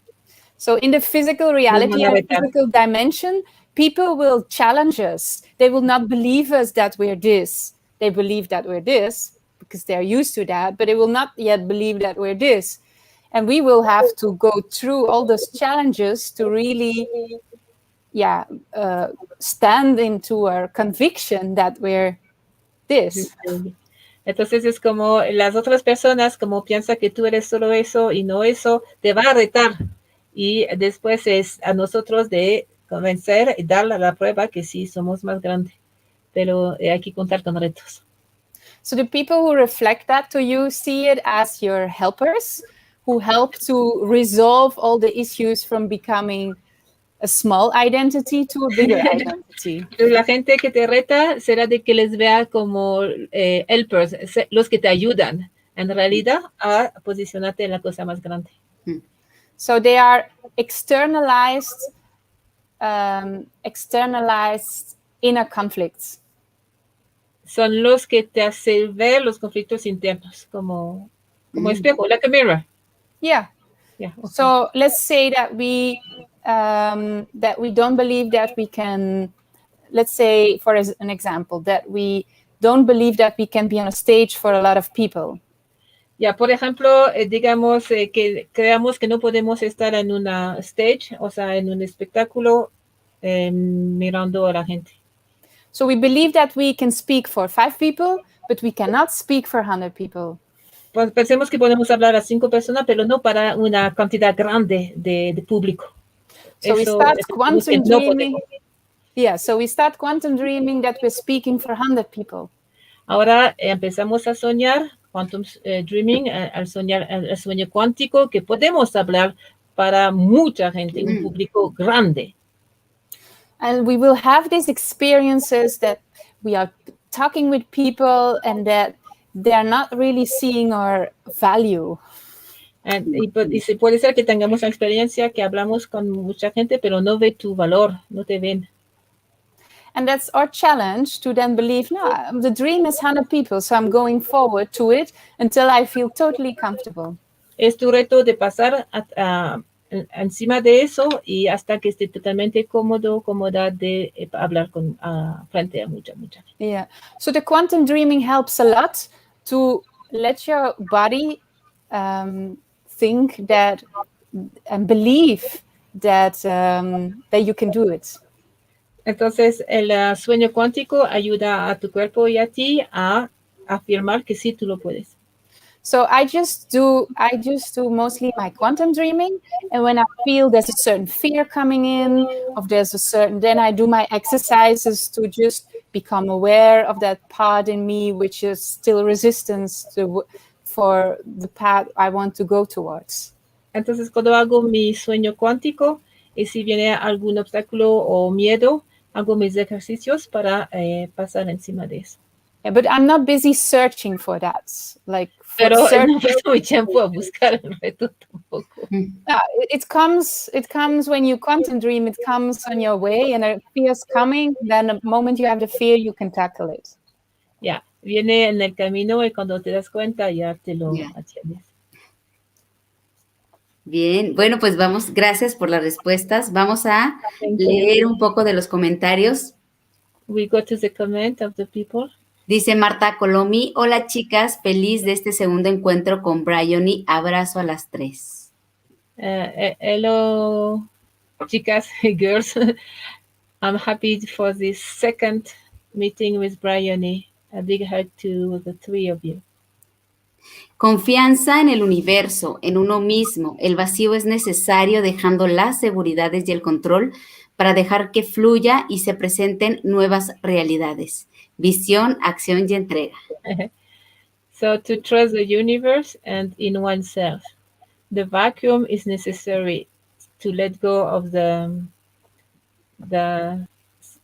So in the physical reality and physical dimension, people will challenge us. They will not believe us that we're this. They believe that we're this because they're used to that, but they will not yet believe that we're this. And we will have to go through all those challenges to really, stand into our conviction that we're this. Entonces es como las otras personas, como piensan que tú eres solo eso y no eso, te va a retar. Y después es a nosotros de convencer y dar la prueba que sí somos más grandes. Pero hay que contar con retos. So the people who reflect that to you see it as your helpers who help to resolve all the issues from becoming a small identity to a bigger identity. La gente que te reta será de que les vea como helpers, los que te ayudan en realidad a posicionarte en la cosa más grande. So they are externalized inner conflicts. Son los que te hacen ver los conflictos internos como espejo, like a mirror. Yeah. Yeah. Okay. So let's say that we don't believe that we can. Let's say, for an example, that we don't believe that we can be on a stage for a lot of people. Ya, por ejemplo, digamos que creamos que no podemos estar en una stage, o sea, en un espectáculo mirando a la gente. So we believe that we can speak for 5 people, but we cannot speak for 100 people. Pues pensemos que podemos hablar a 5 personas, pero no para una cantidad grande de público. So we start quantum dreaming. Yeah, so we start quantum dreaming that we're speaking for 100 people. Ahora empezamos a soñar quantum dreaming, al soñar el sueño cuántico, que podemos hablar para mucha gente, un público grande. And we will have these experiences that we are talking with people and that they are not really seeing our value. Y se puede ser que tengamos la experiencia que hablamos con mucha gente, pero no ve tu valor, no te ven. And that's our challenge, to then believe, no, the dream is 100 people, so I'm going forward to it until I feel totally comfortable. Es tu reto de pasar encima de eso y hasta que esté totalmente cómoda de hablar frente a mucha gente. Yeah. So the quantum dreaming helps a lot to let your body think that and believe that that you can do it. Entonces, el sueño cuántico ayuda a tu cuerpo y a ti a afirmar que sí tú lo puedes. So I just do mostly my quantum dreaming, and when I feel there's a certain fear coming in, then I do my exercises to just become aware of that part in me which is still resistance for the path I want to go towards. Entonces, cuando hago mi sueño cuántico, y si viene algún obstáculo o miedo, hago mis ejercicios para pasar encima de eso. Yeah, but I'm not busy searching for that. Pero no paso mi tiempo a buscar el reto tampoco. It comes when you quantum dream. It comes on your way, and a fear's coming. Then the moment you have the fear, you can tackle it. Ya, viene en el camino y cuando te das cuenta ya te lo atiendes. Bien, bueno, pues gracias por las respuestas. Vamos a leer un poco de los comentarios. We go to the comment of the people. Dice Marta Colomi, hola chicas, feliz de este segundo encuentro con Briony, abrazo a las 3. Hello, chicas, girls. I'm happy for this second meeting with Briony. A big hug to the 3 of you. Confianza en el universo, en uno mismo. El vacío es necesario dejando las seguridades y el control para dejar que fluya y se presenten nuevas realidades. Visión, acción y entrega. So to trust the universe and in oneself. The vacuum is necessary to let go of the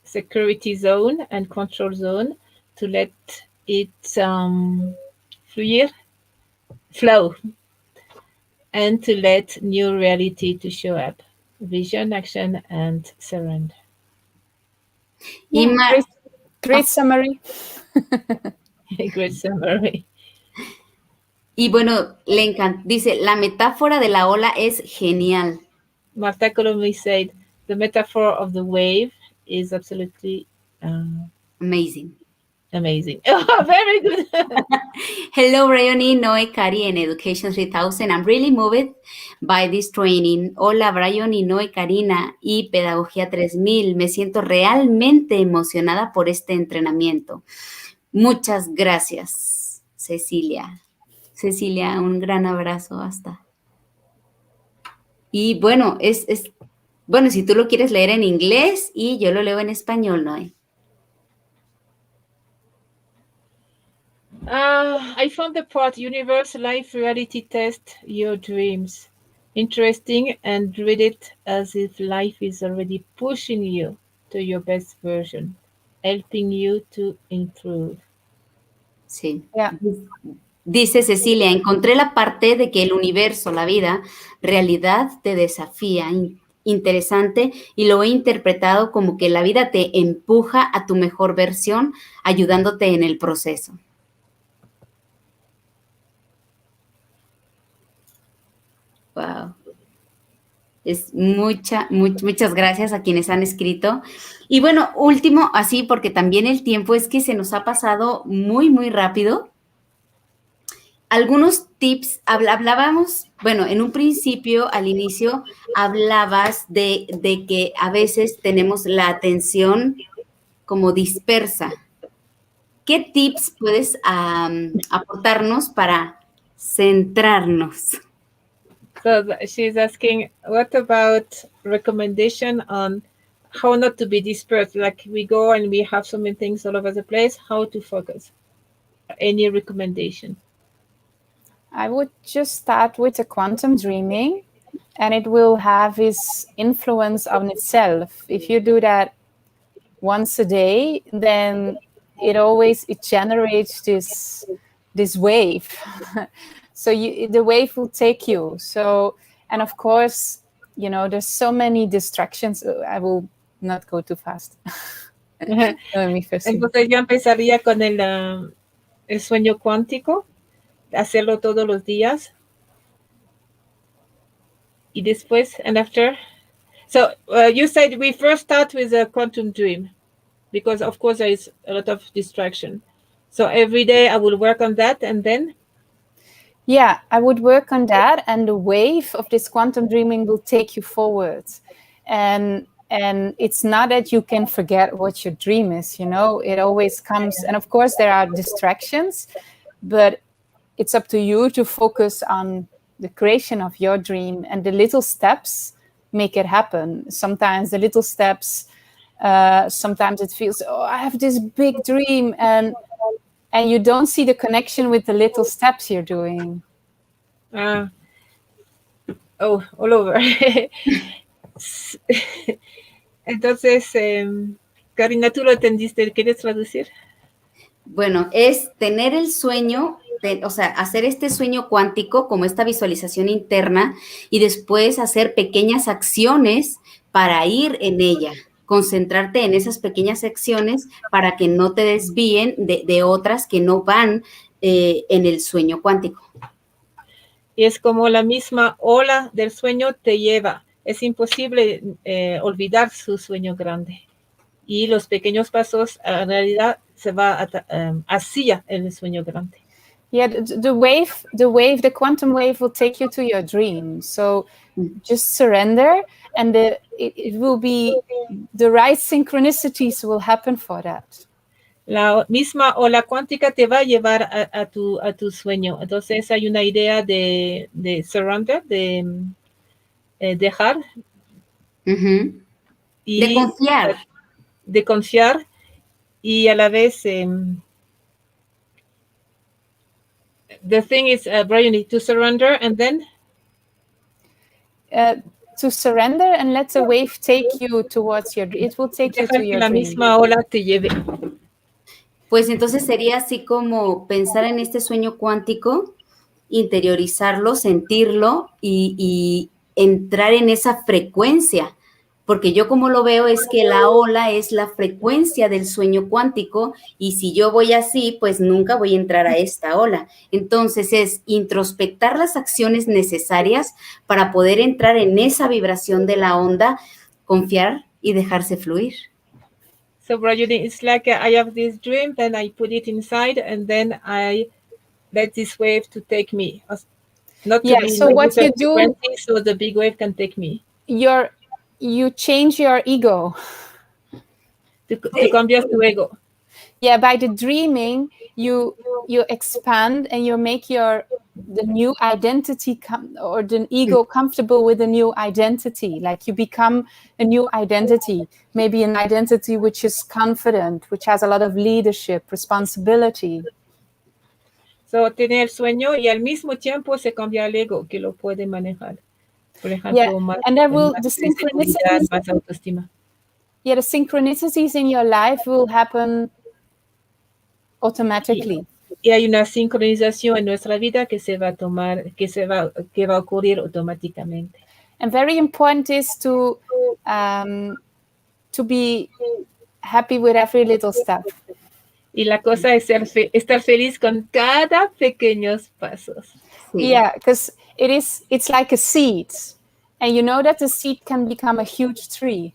security zone and control zone to let it flow, and to let new reality to show up. Vision, action, and surrender. Great summary. Great summary. Y bueno, le encanta. Dice, la metáfora de la ola es genial. Marta Colomi said, the metaphor of the wave is absolutely amazing. Amazing. Oh, very good. Hello, Briony, Noe, Cari, and Education 3000. I'm really moved by this training. Hola, Briony, Noe, Karina y Pedagogía 3000. Me siento realmente emocionada por este entrenamiento. Muchas gracias, Cecilia. Cecilia, un gran abrazo hasta. Y bueno, bueno, si tú lo quieres leer en inglés y yo lo leo en español, Noe. I found the part Universe Life Reality Test Your Dreams interesting and read it as if life is already pushing you to your best version, helping you to improve. Sí. Yeah. Dice Cecilia, encontré la parte de que el universo, la vida, realidad te desafía, interesante, y lo he interpretado como que la vida te empuja a tu mejor versión, ayudándote en el proceso. Wow. Muchas gracias a quienes han escrito. Y bueno, último, así, porque también el tiempo es que se nos ha pasado muy, muy rápido. Algunos tips, hablábamos, bueno, en un principio, al inicio, hablabas de que a veces tenemos la atención como dispersa. ¿Qué tips puedes aportarnos para centrarnos? So she's asking, what about recommendation on how not to be dispersed? Like we go and we have so many things all over the place, how to focus? Any recommendation? I would just start with the quantum dreaming, and it will have its influence on itself. If you do that once a day, then it generates this wave. So the wave will take you. So, and of course, there's so many distractions. I will not go too fast. Entonces yo empezaría con el sueño cuántico, hacerlo todos los días. Y después, and after. So you said we first start with a quantum dream, because of course there is a lot of distraction. So every day I will work on that, and then? Yeah, I would work on that, and the wave of this quantum dreaming will take you forward. And it's not that you can forget what your dream is, it always comes. And of course, there are distractions, but it's up to you to focus on the creation of your dream, and the little steps make it happen. Sometimes the little steps, sometimes it feels, I have this big dream, and you don't see the connection with the little steps you're doing. All over. Entonces, Karina, tú lo entendiste, ¿quieres traducir? Bueno, es tener el sueño, o sea, hacer este sueño cuántico como esta visualización interna y después hacer pequeñas acciones para ir en ella. Concentrarte en esas pequeñas acciones para que no te desvíen de otras que no van en el sueño cuántico. Y es como la misma ola del sueño te lleva. Es imposible olvidar su sueño grande. Y los pequeños pasos, en realidad, se va hacia el sueño grande. Yeah, the quantum wave will take you to your dream. So just surrender, and it will be the right synchronicities will happen for that. La misma ola cuántica te va a llevar a tu sueño. Entonces hay una idea de surrender, de dejar. Y de confiar. De confiar, y a la vez the thing is, Briony, to surrender and then? To surrender and let the wave take you towards your dream. It will take you to your la dream. misma ola te lleve. Pues entonces sería así como pensar en este sueño cuántico, interiorizarlo, sentirlo y entrar en esa frecuencia. Porque yo como lo veo es que la ola es la frecuencia del sueño cuántico y si yo voy así, pues nunca voy a entrar a esta ola. Entonces es introspectar las acciones necesarias para poder entrar en esa vibración de la onda, confiar y dejarse fluir. So, Briony, it's like I have this dream, then I put it inside, and then I let this wave to take me. Not to be so what you do, so the big wave can take me. You change your ego. Tú cambias tu ego. Yeah, by the dreaming, you expand and you make the new identity or the ego comfortable with the new identity. Like you become a new identity, maybe an identity which is confident, which has a lot of leadership, responsibility. So, tiene el sueño y al mismo tiempo se cambia el ego que lo puede manejar. Por ejemplo, más, and there will más the synchronicities, más autoestima. Yeah, the synchronicities in your life will happen automatically. Y hay una sincronización en nuestra vida que se va a tomar, que va a ocurrir automáticamente. And very important is to be happy with every little step. Y la cosa es estar feliz con cada pequeños pasos. Sí. Yeah, because it's like a seed, and you know that the seed can become a huge tree.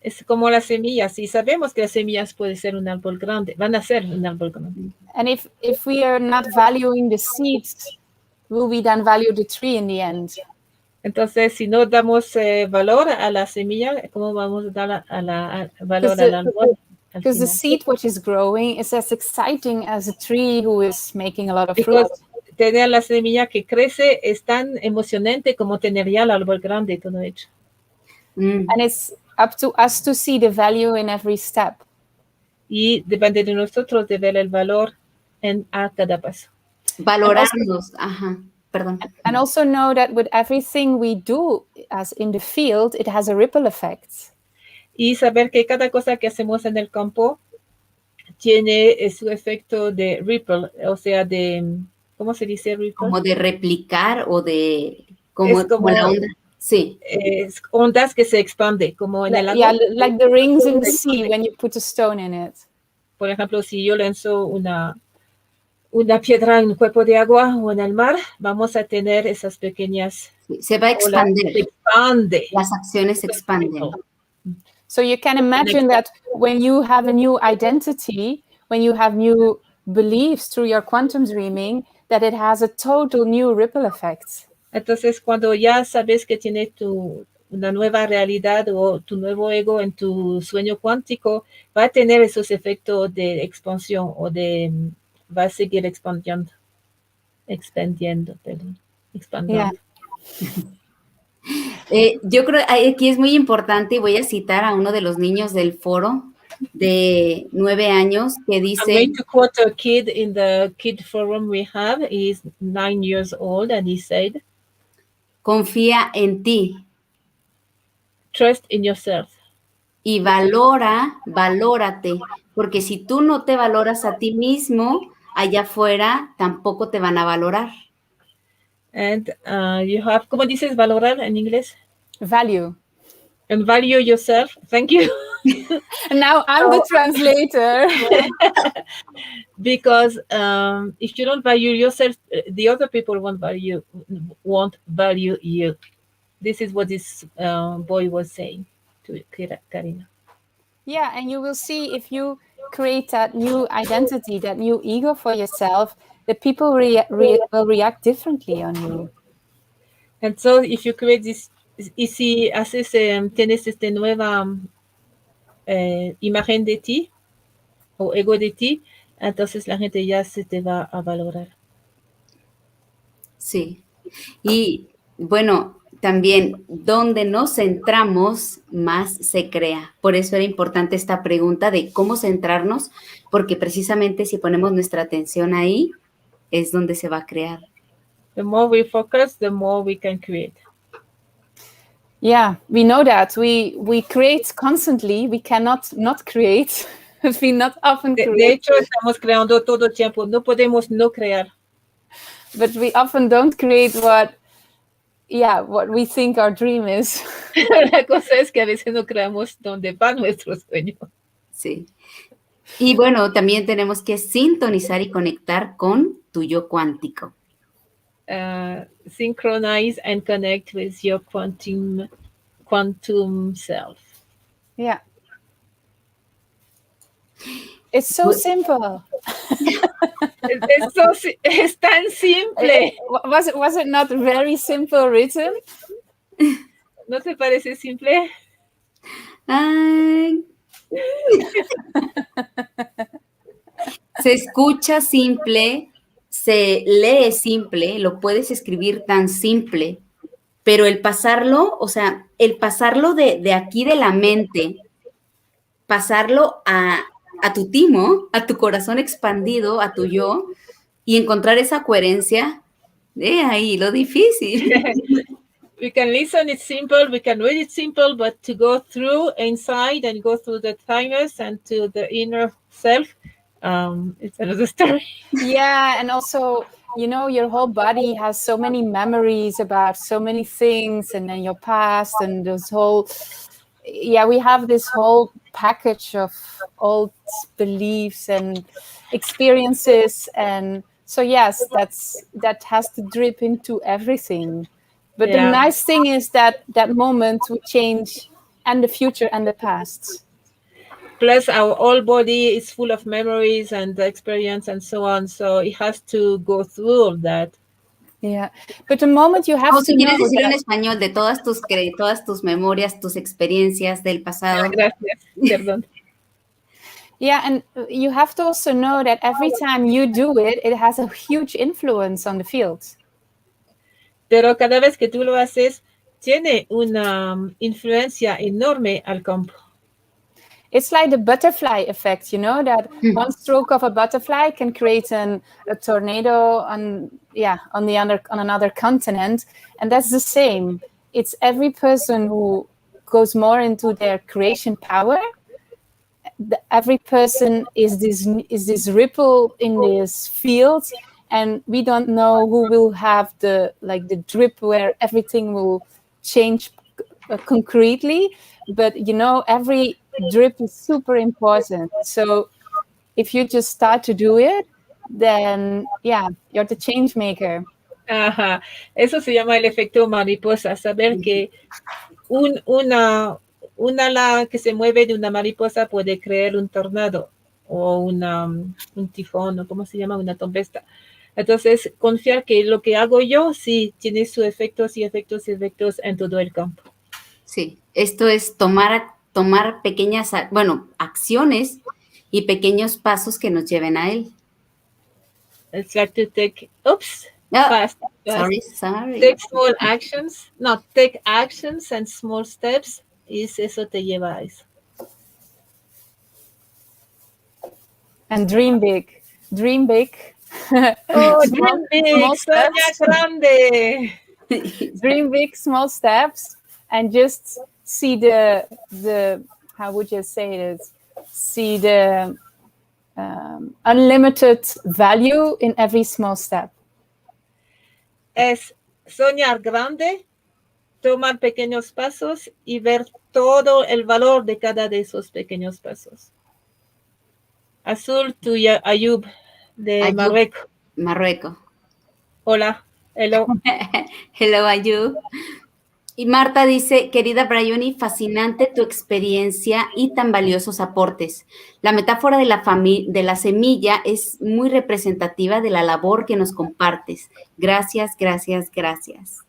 Es como las semillas, y sabemos que las semillas pueden ser un árbol grande, van a ser un árbol grande. And if we are not valuing the seeds, will we then value the tree in the end? Entonces, si no damos valor a la semilla, ¿cómo vamos a dar valor al árbol? Because the seed which is growing is as exciting as a tree who is making a lot of fruit. Tener la semilla que crece es tan emocionante como tener ya el árbol grande todo hecho. And it's up to us to see the value in every step. Y depende de nosotros de ver el valor a cada paso. Valorarnos, perdón. And also know that with everything we do as in the field, it has a ripple effect. Y saber que cada cosa que hacemos en el campo tiene su efecto de ripple, o sea, de, ¿cómo se dice ripple? Como de replicar o de, como la onda. Sí. Ondas que se expanden, como en el agua. Yeah, like the rings in the sea when you put a stone in it. Por ejemplo, si yo lanzo una piedra en un cuerpo de agua o en el mar, vamos a tener esas pequeñas... Sí, se va a expandir. Se expande. Las acciones se expanden. So you can imagine that when you have a new identity, when you have new beliefs through your quantum dreaming, that it has a total new ripple effect. Entonces, cuando ya sabes que tienes una nueva realidad o tu nuevo ego en tu sueño cuántico, va a tener esos efectos de expansión o va a seguir expandiendo, expandiendo. Yeah. Yo creo aquí es muy importante y voy a citar a uno de los niños del foro de 9 años que I'm dice, going to quote a kid in the kid forum we have. He's 9 years old and he said, confía en ti trust in yourself. y valórate, porque si tú no te valoras a ti mismo, allá afuera tampoco te van a valorar. And you have, ¿cómo dices valorar en inglés? Value. And value yourself. Thank you. And now I'm the translator. Because if you don't value yourself, the other people won't value you. This is what this boy was saying to Karina. Yeah, and you will see if you create that new identity, that new ego for yourself, that people will react differently on you. And so if you create this, y si haces, tienes esta nueva imagen de ti o ego de ti, entonces la gente ya se te va a valorar. Sí. Y bueno, también donde nos centramos, más se crea. Por eso era importante esta pregunta de cómo centrarnos, porque precisamente si ponemos nuestra atención ahí, es donde se va a crear. The more we focus, the more we can create. Yeah, we know that. We create constantly. We cannot not create. We not often De create. hecho, estamos creando todo el tiempo. No podemos no crear. But we often don't create what we think our dream is. La cosa es que a veces no creamos dónde va nuestro sueño. Sí. Y bueno, también tenemos que sintonizar y conectar con tu yo cuántico. Synchronize and connect with your quantum self. Yeah. It's so simple. Es tan simple. Was it not very simple written? ¿No te parece simple? Ay. Se escucha simple, se lee simple, lo puedes escribir tan simple, pero el pasarlo, o sea, el pasarlo de aquí de la mente, pasarlo a tu timo, a tu corazón expandido, a tu yo, y encontrar esa coherencia, ahí lo difícil. We can listen it simple, we can read it simple, but to go through inside and go through the timers and to the inner self, it's another story. Yeah, and also, your whole body has so many memories about so many things, and then your past and this whole, we have this whole package of old beliefs and experiences, and so yes, that has to drip into everything. But the nice thing is that moment will change, and the future and the past. Plus, our whole body is full of memories and experience and so on. So it has to go through all that. Yeah, but the moment you have to si quieres know decirlo that... en español, de todas tus memorias, tus experiencias del pasado. Gracias, perdón. Yeah, and you have to also know that every time you do it, it has a huge influence on the field. Pero cada vez que tú lo haces, tiene una influencia enorme al campo. It's like the butterfly effect, that one stroke of a butterfly can create a tornado on another continent, and that's the same. It's every person who goes more into their creation power. Every person is this ripple in this field, and we don't know who will have the drip where everything will change concretely, but every drip is super important. So if you just start to do it, then you're the change maker. Ajá, eso se llama el efecto mariposa, saber que una ala que se mueve de una mariposa puede crear un tornado o un tifón, o ¿cómo se llama? Una tempesta. Entonces, confiar que lo que hago yo sí tiene sus efectos y efectos y efectos en todo el campo. Sí, esto es tomar pequeñas, bueno, acciones y pequeños pasos que nos lleven a él. It's like to take, oops, Ah, fast. sorry. Take small actions, no, take actions and small steps, y eso te lleva a eso. And dream big. Dream big. Oh, Small- dream big, small Sonia steps. Grande. Dream big, small steps, and just see the how would you say it? See the unlimited value in every small step. Es soñar grande, tomar pequeños pasos y ver todo el valor de cada de esos pequeños pasos. Azul, tuya, Ayub, de Ayub. Marruecos. Marruecos. Hola, hello. Hello, Ayub. Y Marta dice, querida Briony, fascinante tu experiencia y tan valiosos aportes. La metáfora de la semilla es muy representativa de la labor que nos compartes. Gracias, gracias, gracias.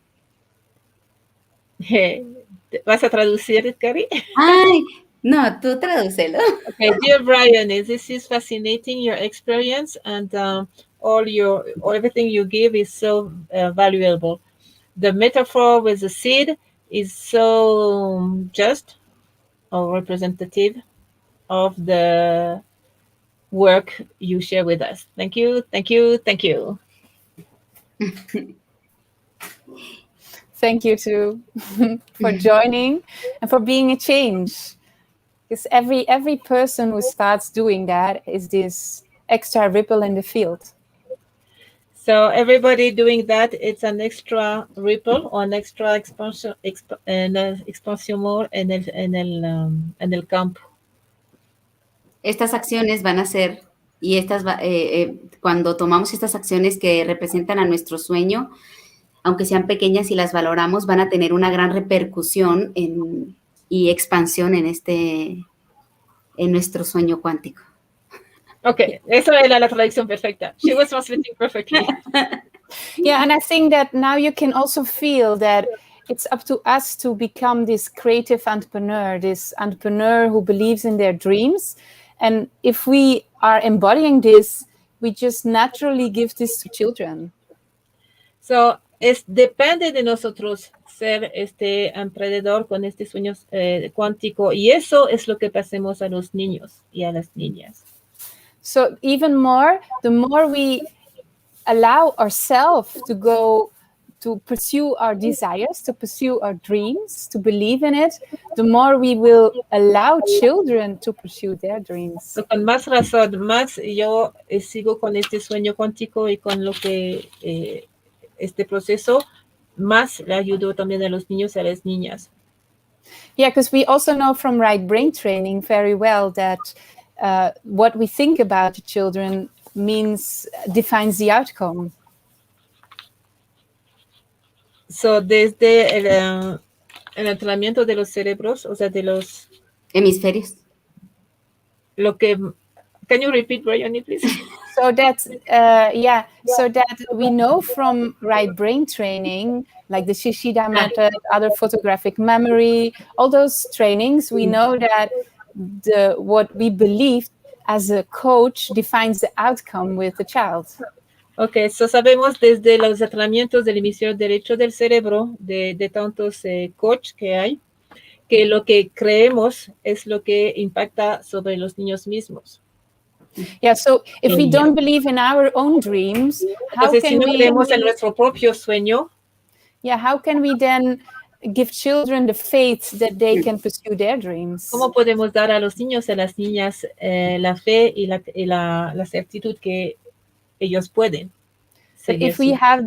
¿Vas a traducir, Cari? Ay, no, tú tradúcelo. Okay, dear Briony, this is fascinating, your experience, and everything you give is so valuable. The metaphor with the seed is so just or representative of the work you share with us. Thank you, thank you, thank you. Thank you too for joining and for being a change. Because every person who starts doing that is this extra ripple in the field. So everybody doing that, it's an extra ripple or an extra expansion more en el campo. Estas acciones van a ser, y cuando tomamos estas acciones que representan a nuestro sueño, aunque sean pequeñas y las valoramos, van a tener una gran repercusión y expansión en nuestro sueño cuántico. Okay, eso era la traducción perfecta. She was translating perfectly. Yeah, and I think that now you can also feel that it's up to us to become this creative entrepreneur, this entrepreneur who believes in their dreams. And if we are embodying this, we just naturally give this to children. So, depende de nosotros ser este emprendedor con este sueño cuántico, y eso es lo que pasemos a los niños y a las niñas. So even more, the more we allow ourselves to go to pursue our desires, to pursue our dreams, to believe in it, the more we will allow children to pursue their dreams. So, con más razón, más yo sigo con este sueño cuántico y con lo que este proceso, más le ayudo también a los niños y a las niñas. Yeah, because we also know from right brain training very well that what we think about the children defines the outcome. So, desde el entrenamiento de los cerebros, o sea, de los hemisferios. Can you repeat, Briony, please? So that we know from right brain training, like the Shishida method, other photographic memory, all those trainings, we know that what we believe as a coach defines the outcome with the child. Okay, so sabemos desde los entrenamientos del hemisferio derecho del cerebro, de tantos coach que hay, que lo que creemos es lo que impacta sobre los niños mismos. Yeah, so if we don't believe in our own dreams, Entonces, si no creemos en nuestro propio sueño, how can we then give children the faith that they can pursue their dreams? ¿Cómo podemos dar a los niños y a las niñas la fe y la certidumbre que ellos pueden seguir if we have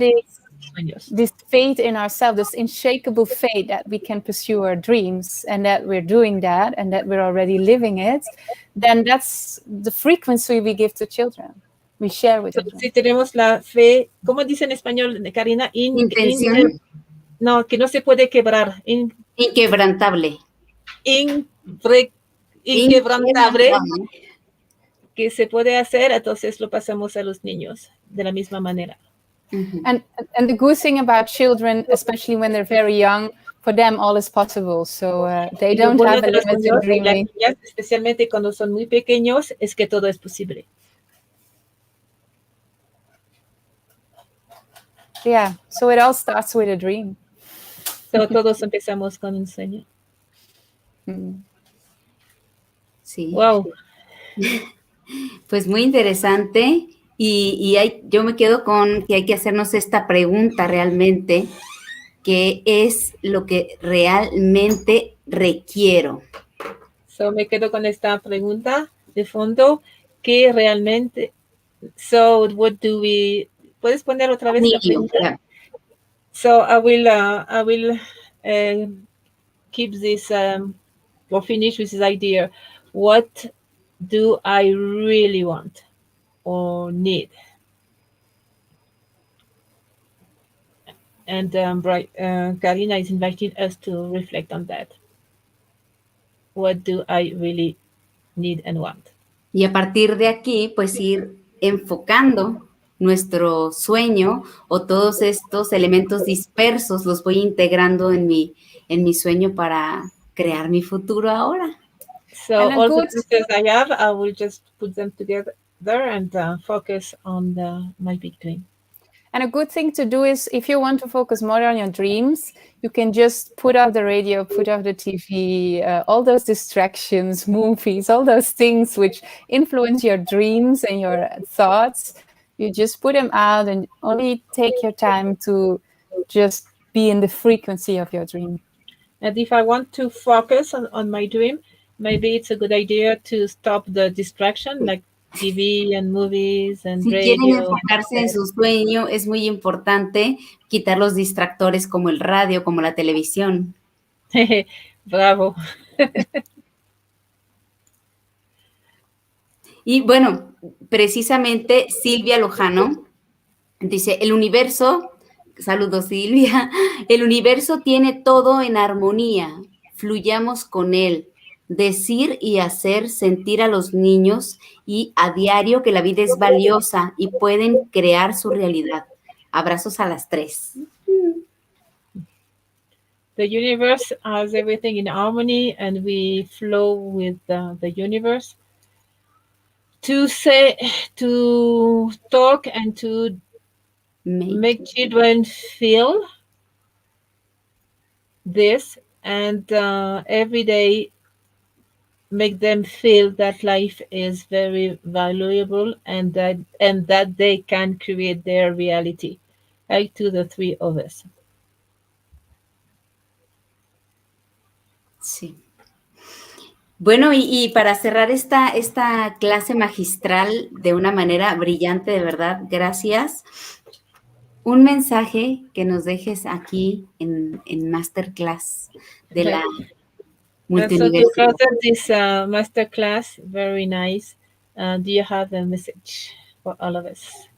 sueños? This faith in ourselves, this unshakable faith that we can pursue our dreams and that we're doing that and that we're already living it, then that's the frequency we give to children. We share with them. Si tenemos la fe, ¿cómo dice en español, Karina? Intención. No, que no se puede quebrar. Inquebrantable. Inquebrantable. que se puede hacer, entonces lo pasamos a los niños de la misma manera. And the good thing about children, especially when they're very young, for them all is possible. So they don't have a limit in dreaming. Niñas, especialmente cuando son muy pequeños, es que todo es posible. Yeah, so it all starts with a dream. So, todos empezamos con un sueño. Sí. Wow. Pues muy interesante. Yo me quedo con que hay que hacernos esta pregunta realmente, ¿qué es lo que realmente requiero? So, me quedo con esta pregunta de fondo, ¿qué realmente? So, what do we... ¿Puedes poner otra vez la pregunta? So, I will keep this, or finish with this idea. What do I really want or need? And Karina is inviting us to reflect on that. What do I really need and want? Y a partir de aquí, pues ir enfocando nuestro sueño o todos estos elementos dispersos los voy integrando en mi sueño para crear mi futuro ahora. So all the pieces I have, I will just put them together and focus on my big dream. And a good thing to do is, if you want to focus more on your dreams, you can just put off the radio, put off the TV, all those distractions, movies, all those things which influence your dreams and your thoughts. You just put them out and only take your time to just be in the frequency of your dream. And if I want to focus on my dream, maybe it's a good idea to stop the distraction, like TV and movies and si radio. quieren enfocarse en su sueño, es muy importante quitar los distractores como el radio, como la televisión. Bravo. Y bueno, precisamente Silvia Lojano dice, el universo, saludos Silvia, el universo tiene todo en armonía, fluyamos con él. Decir y hacer sentir a los niños y a diario que la vida es valiosa y pueden crear su realidad. Abrazos a las 3. The universe has everything in harmony and we flow with the universe. To say, to talk and to make children feel this and every day make them feel that life is very valuable and that they can create their reality, like to the 3 of us. Sí. Bueno, y para cerrar esta clase magistral de una manera brillante, de verdad, gracias. Un mensaje que nos dejes aquí en Masterclass de la multiuniversalidad. So to close this masterclass, very nice. Do you have a message for all of us?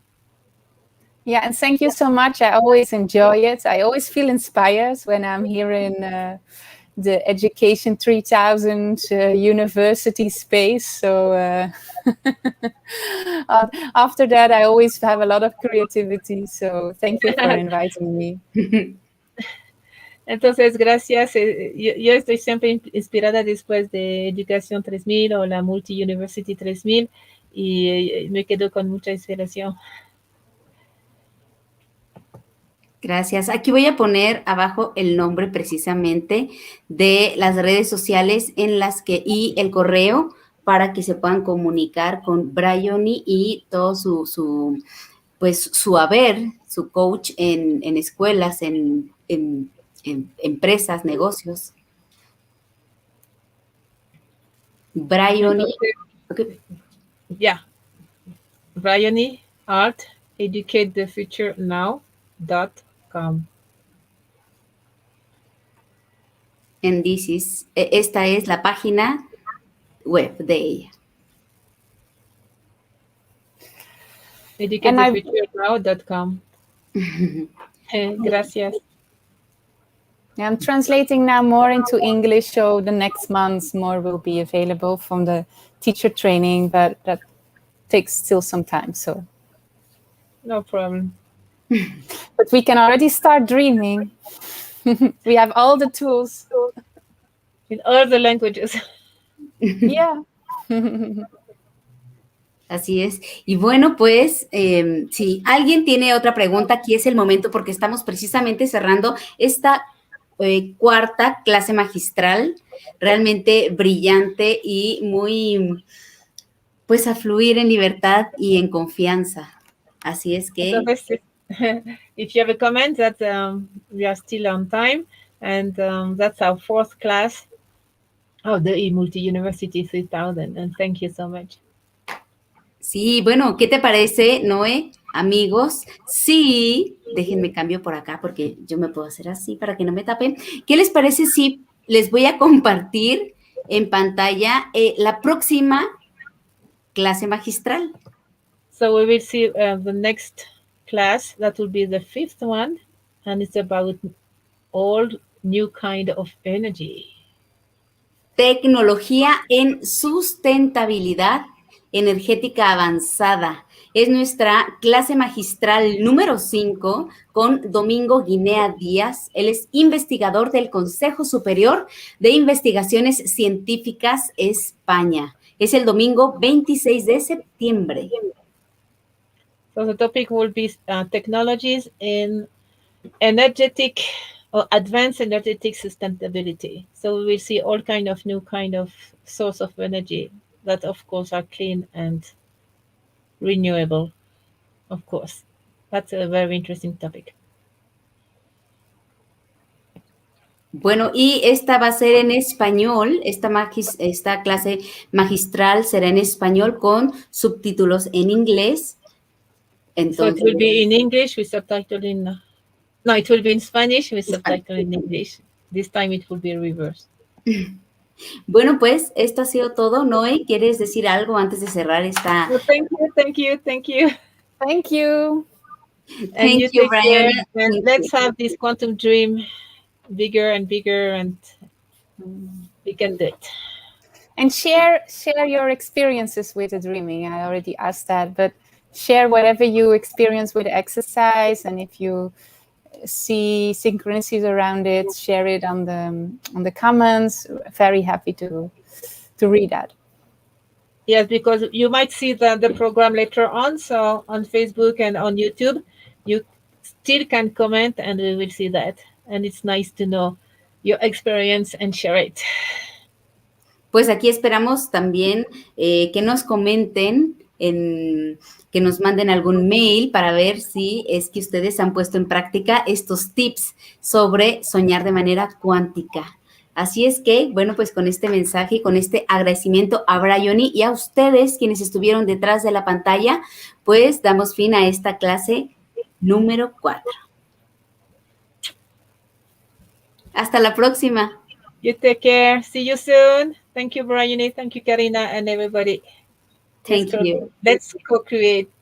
Yeah, and thank you so much. I always enjoy it. I always feel inspired when I'm here in the Education 3000 university space. So after that, I always have a lot of creativity. So thank you for inviting me. Entonces, gracias. Yo estoy siempre inspirada después de Educación 3000 o la Multi University 3000 y me quedo con mucha inspiración. Gracias. Aquí voy a poner abajo el nombre precisamente de las redes sociales en las que y el correo para que se puedan comunicar con Briony y todo su haber, su coach en escuelas, en empresas, negocios. Briony. Okay. Yeah. Briony Art, Educate the Future Now.com. And esta es la página web de ella. EducateTheFutureNow.com. Gracias. I'm translating now more into English, so the next months more will be available from the teacher training, but takes still some time. So, No problem. but we can already start dreaming. We have all the tools. In all the languages. Yeah. Así es. Y bueno, pues, si alguien tiene otra pregunta, aquí es el momento porque estamos precisamente cerrando esta cuarta clase magistral, realmente brillante y muy, pues, a fluir en libertad y en confianza. Así es que... Entonces, if you have a comment, that we are still on time, and that's our fourth class of the Multi-University 3000, and thank you so much. Sí, bueno, ¿qué te parece, Noé? Amigos, sí, déjenme cambio por acá porque yo me puedo hacer así para que no me tapen. ¿Qué les parece si les voy a compartir en pantalla la próxima clase magistral? So we will see the next class, that will be the fifth one, and it's about all new kind of energy. Tecnología en sustentabilidad energética avanzada. Es nuestra clase magistral número 5 con Domingo Guinea Díaz. Él es investigador del Consejo Superior de Investigaciones Científicas España. Es el domingo 26 de septiembre. So the topic will be technologies in energetic or advanced energetic sustainability. So we will see all kind of new kind of source of energy that of course are clean and renewable, of course. That's a very interesting topic. Bueno, y esta va a ser en español, esta clase magistral será en español con subtítulos en inglés. Entonces, so it will be in English with subtitle in... No, it will be in Spanish with subtitle in English. This time it will be reversed. Bueno, pues esto ha sido todo. Noé, ¿quieres decir algo antes de cerrar esta? Well, thank you. Thank you. And you you, take care. Briony. And let's have this quantum dream bigger and bigger, and we can do it. And share your experiences with the dreaming. I already asked that, but share whatever you experience with the exercise, and if you see synchronicities around it, share it on the comments. Very happy to read that. Yes, because you might see the program later on. So on Facebook and on YouTube, you still can comment, and we will see that. And it's nice to know your experience and share it. Pues aquí esperamos también que nos comenten, que nos manden algún mail para ver si es que ustedes han puesto en práctica estos tips sobre soñar de manera cuántica. Así es que, bueno, pues con este mensaje y con este agradecimiento a Briony y a ustedes quienes estuvieron detrás de la pantalla, pues damos fin a esta clase número 4. Hasta la próxima. You take care. See you soon. Thank you, Briony. Thank you, Karina, and everybody. Thank you. Let's co-create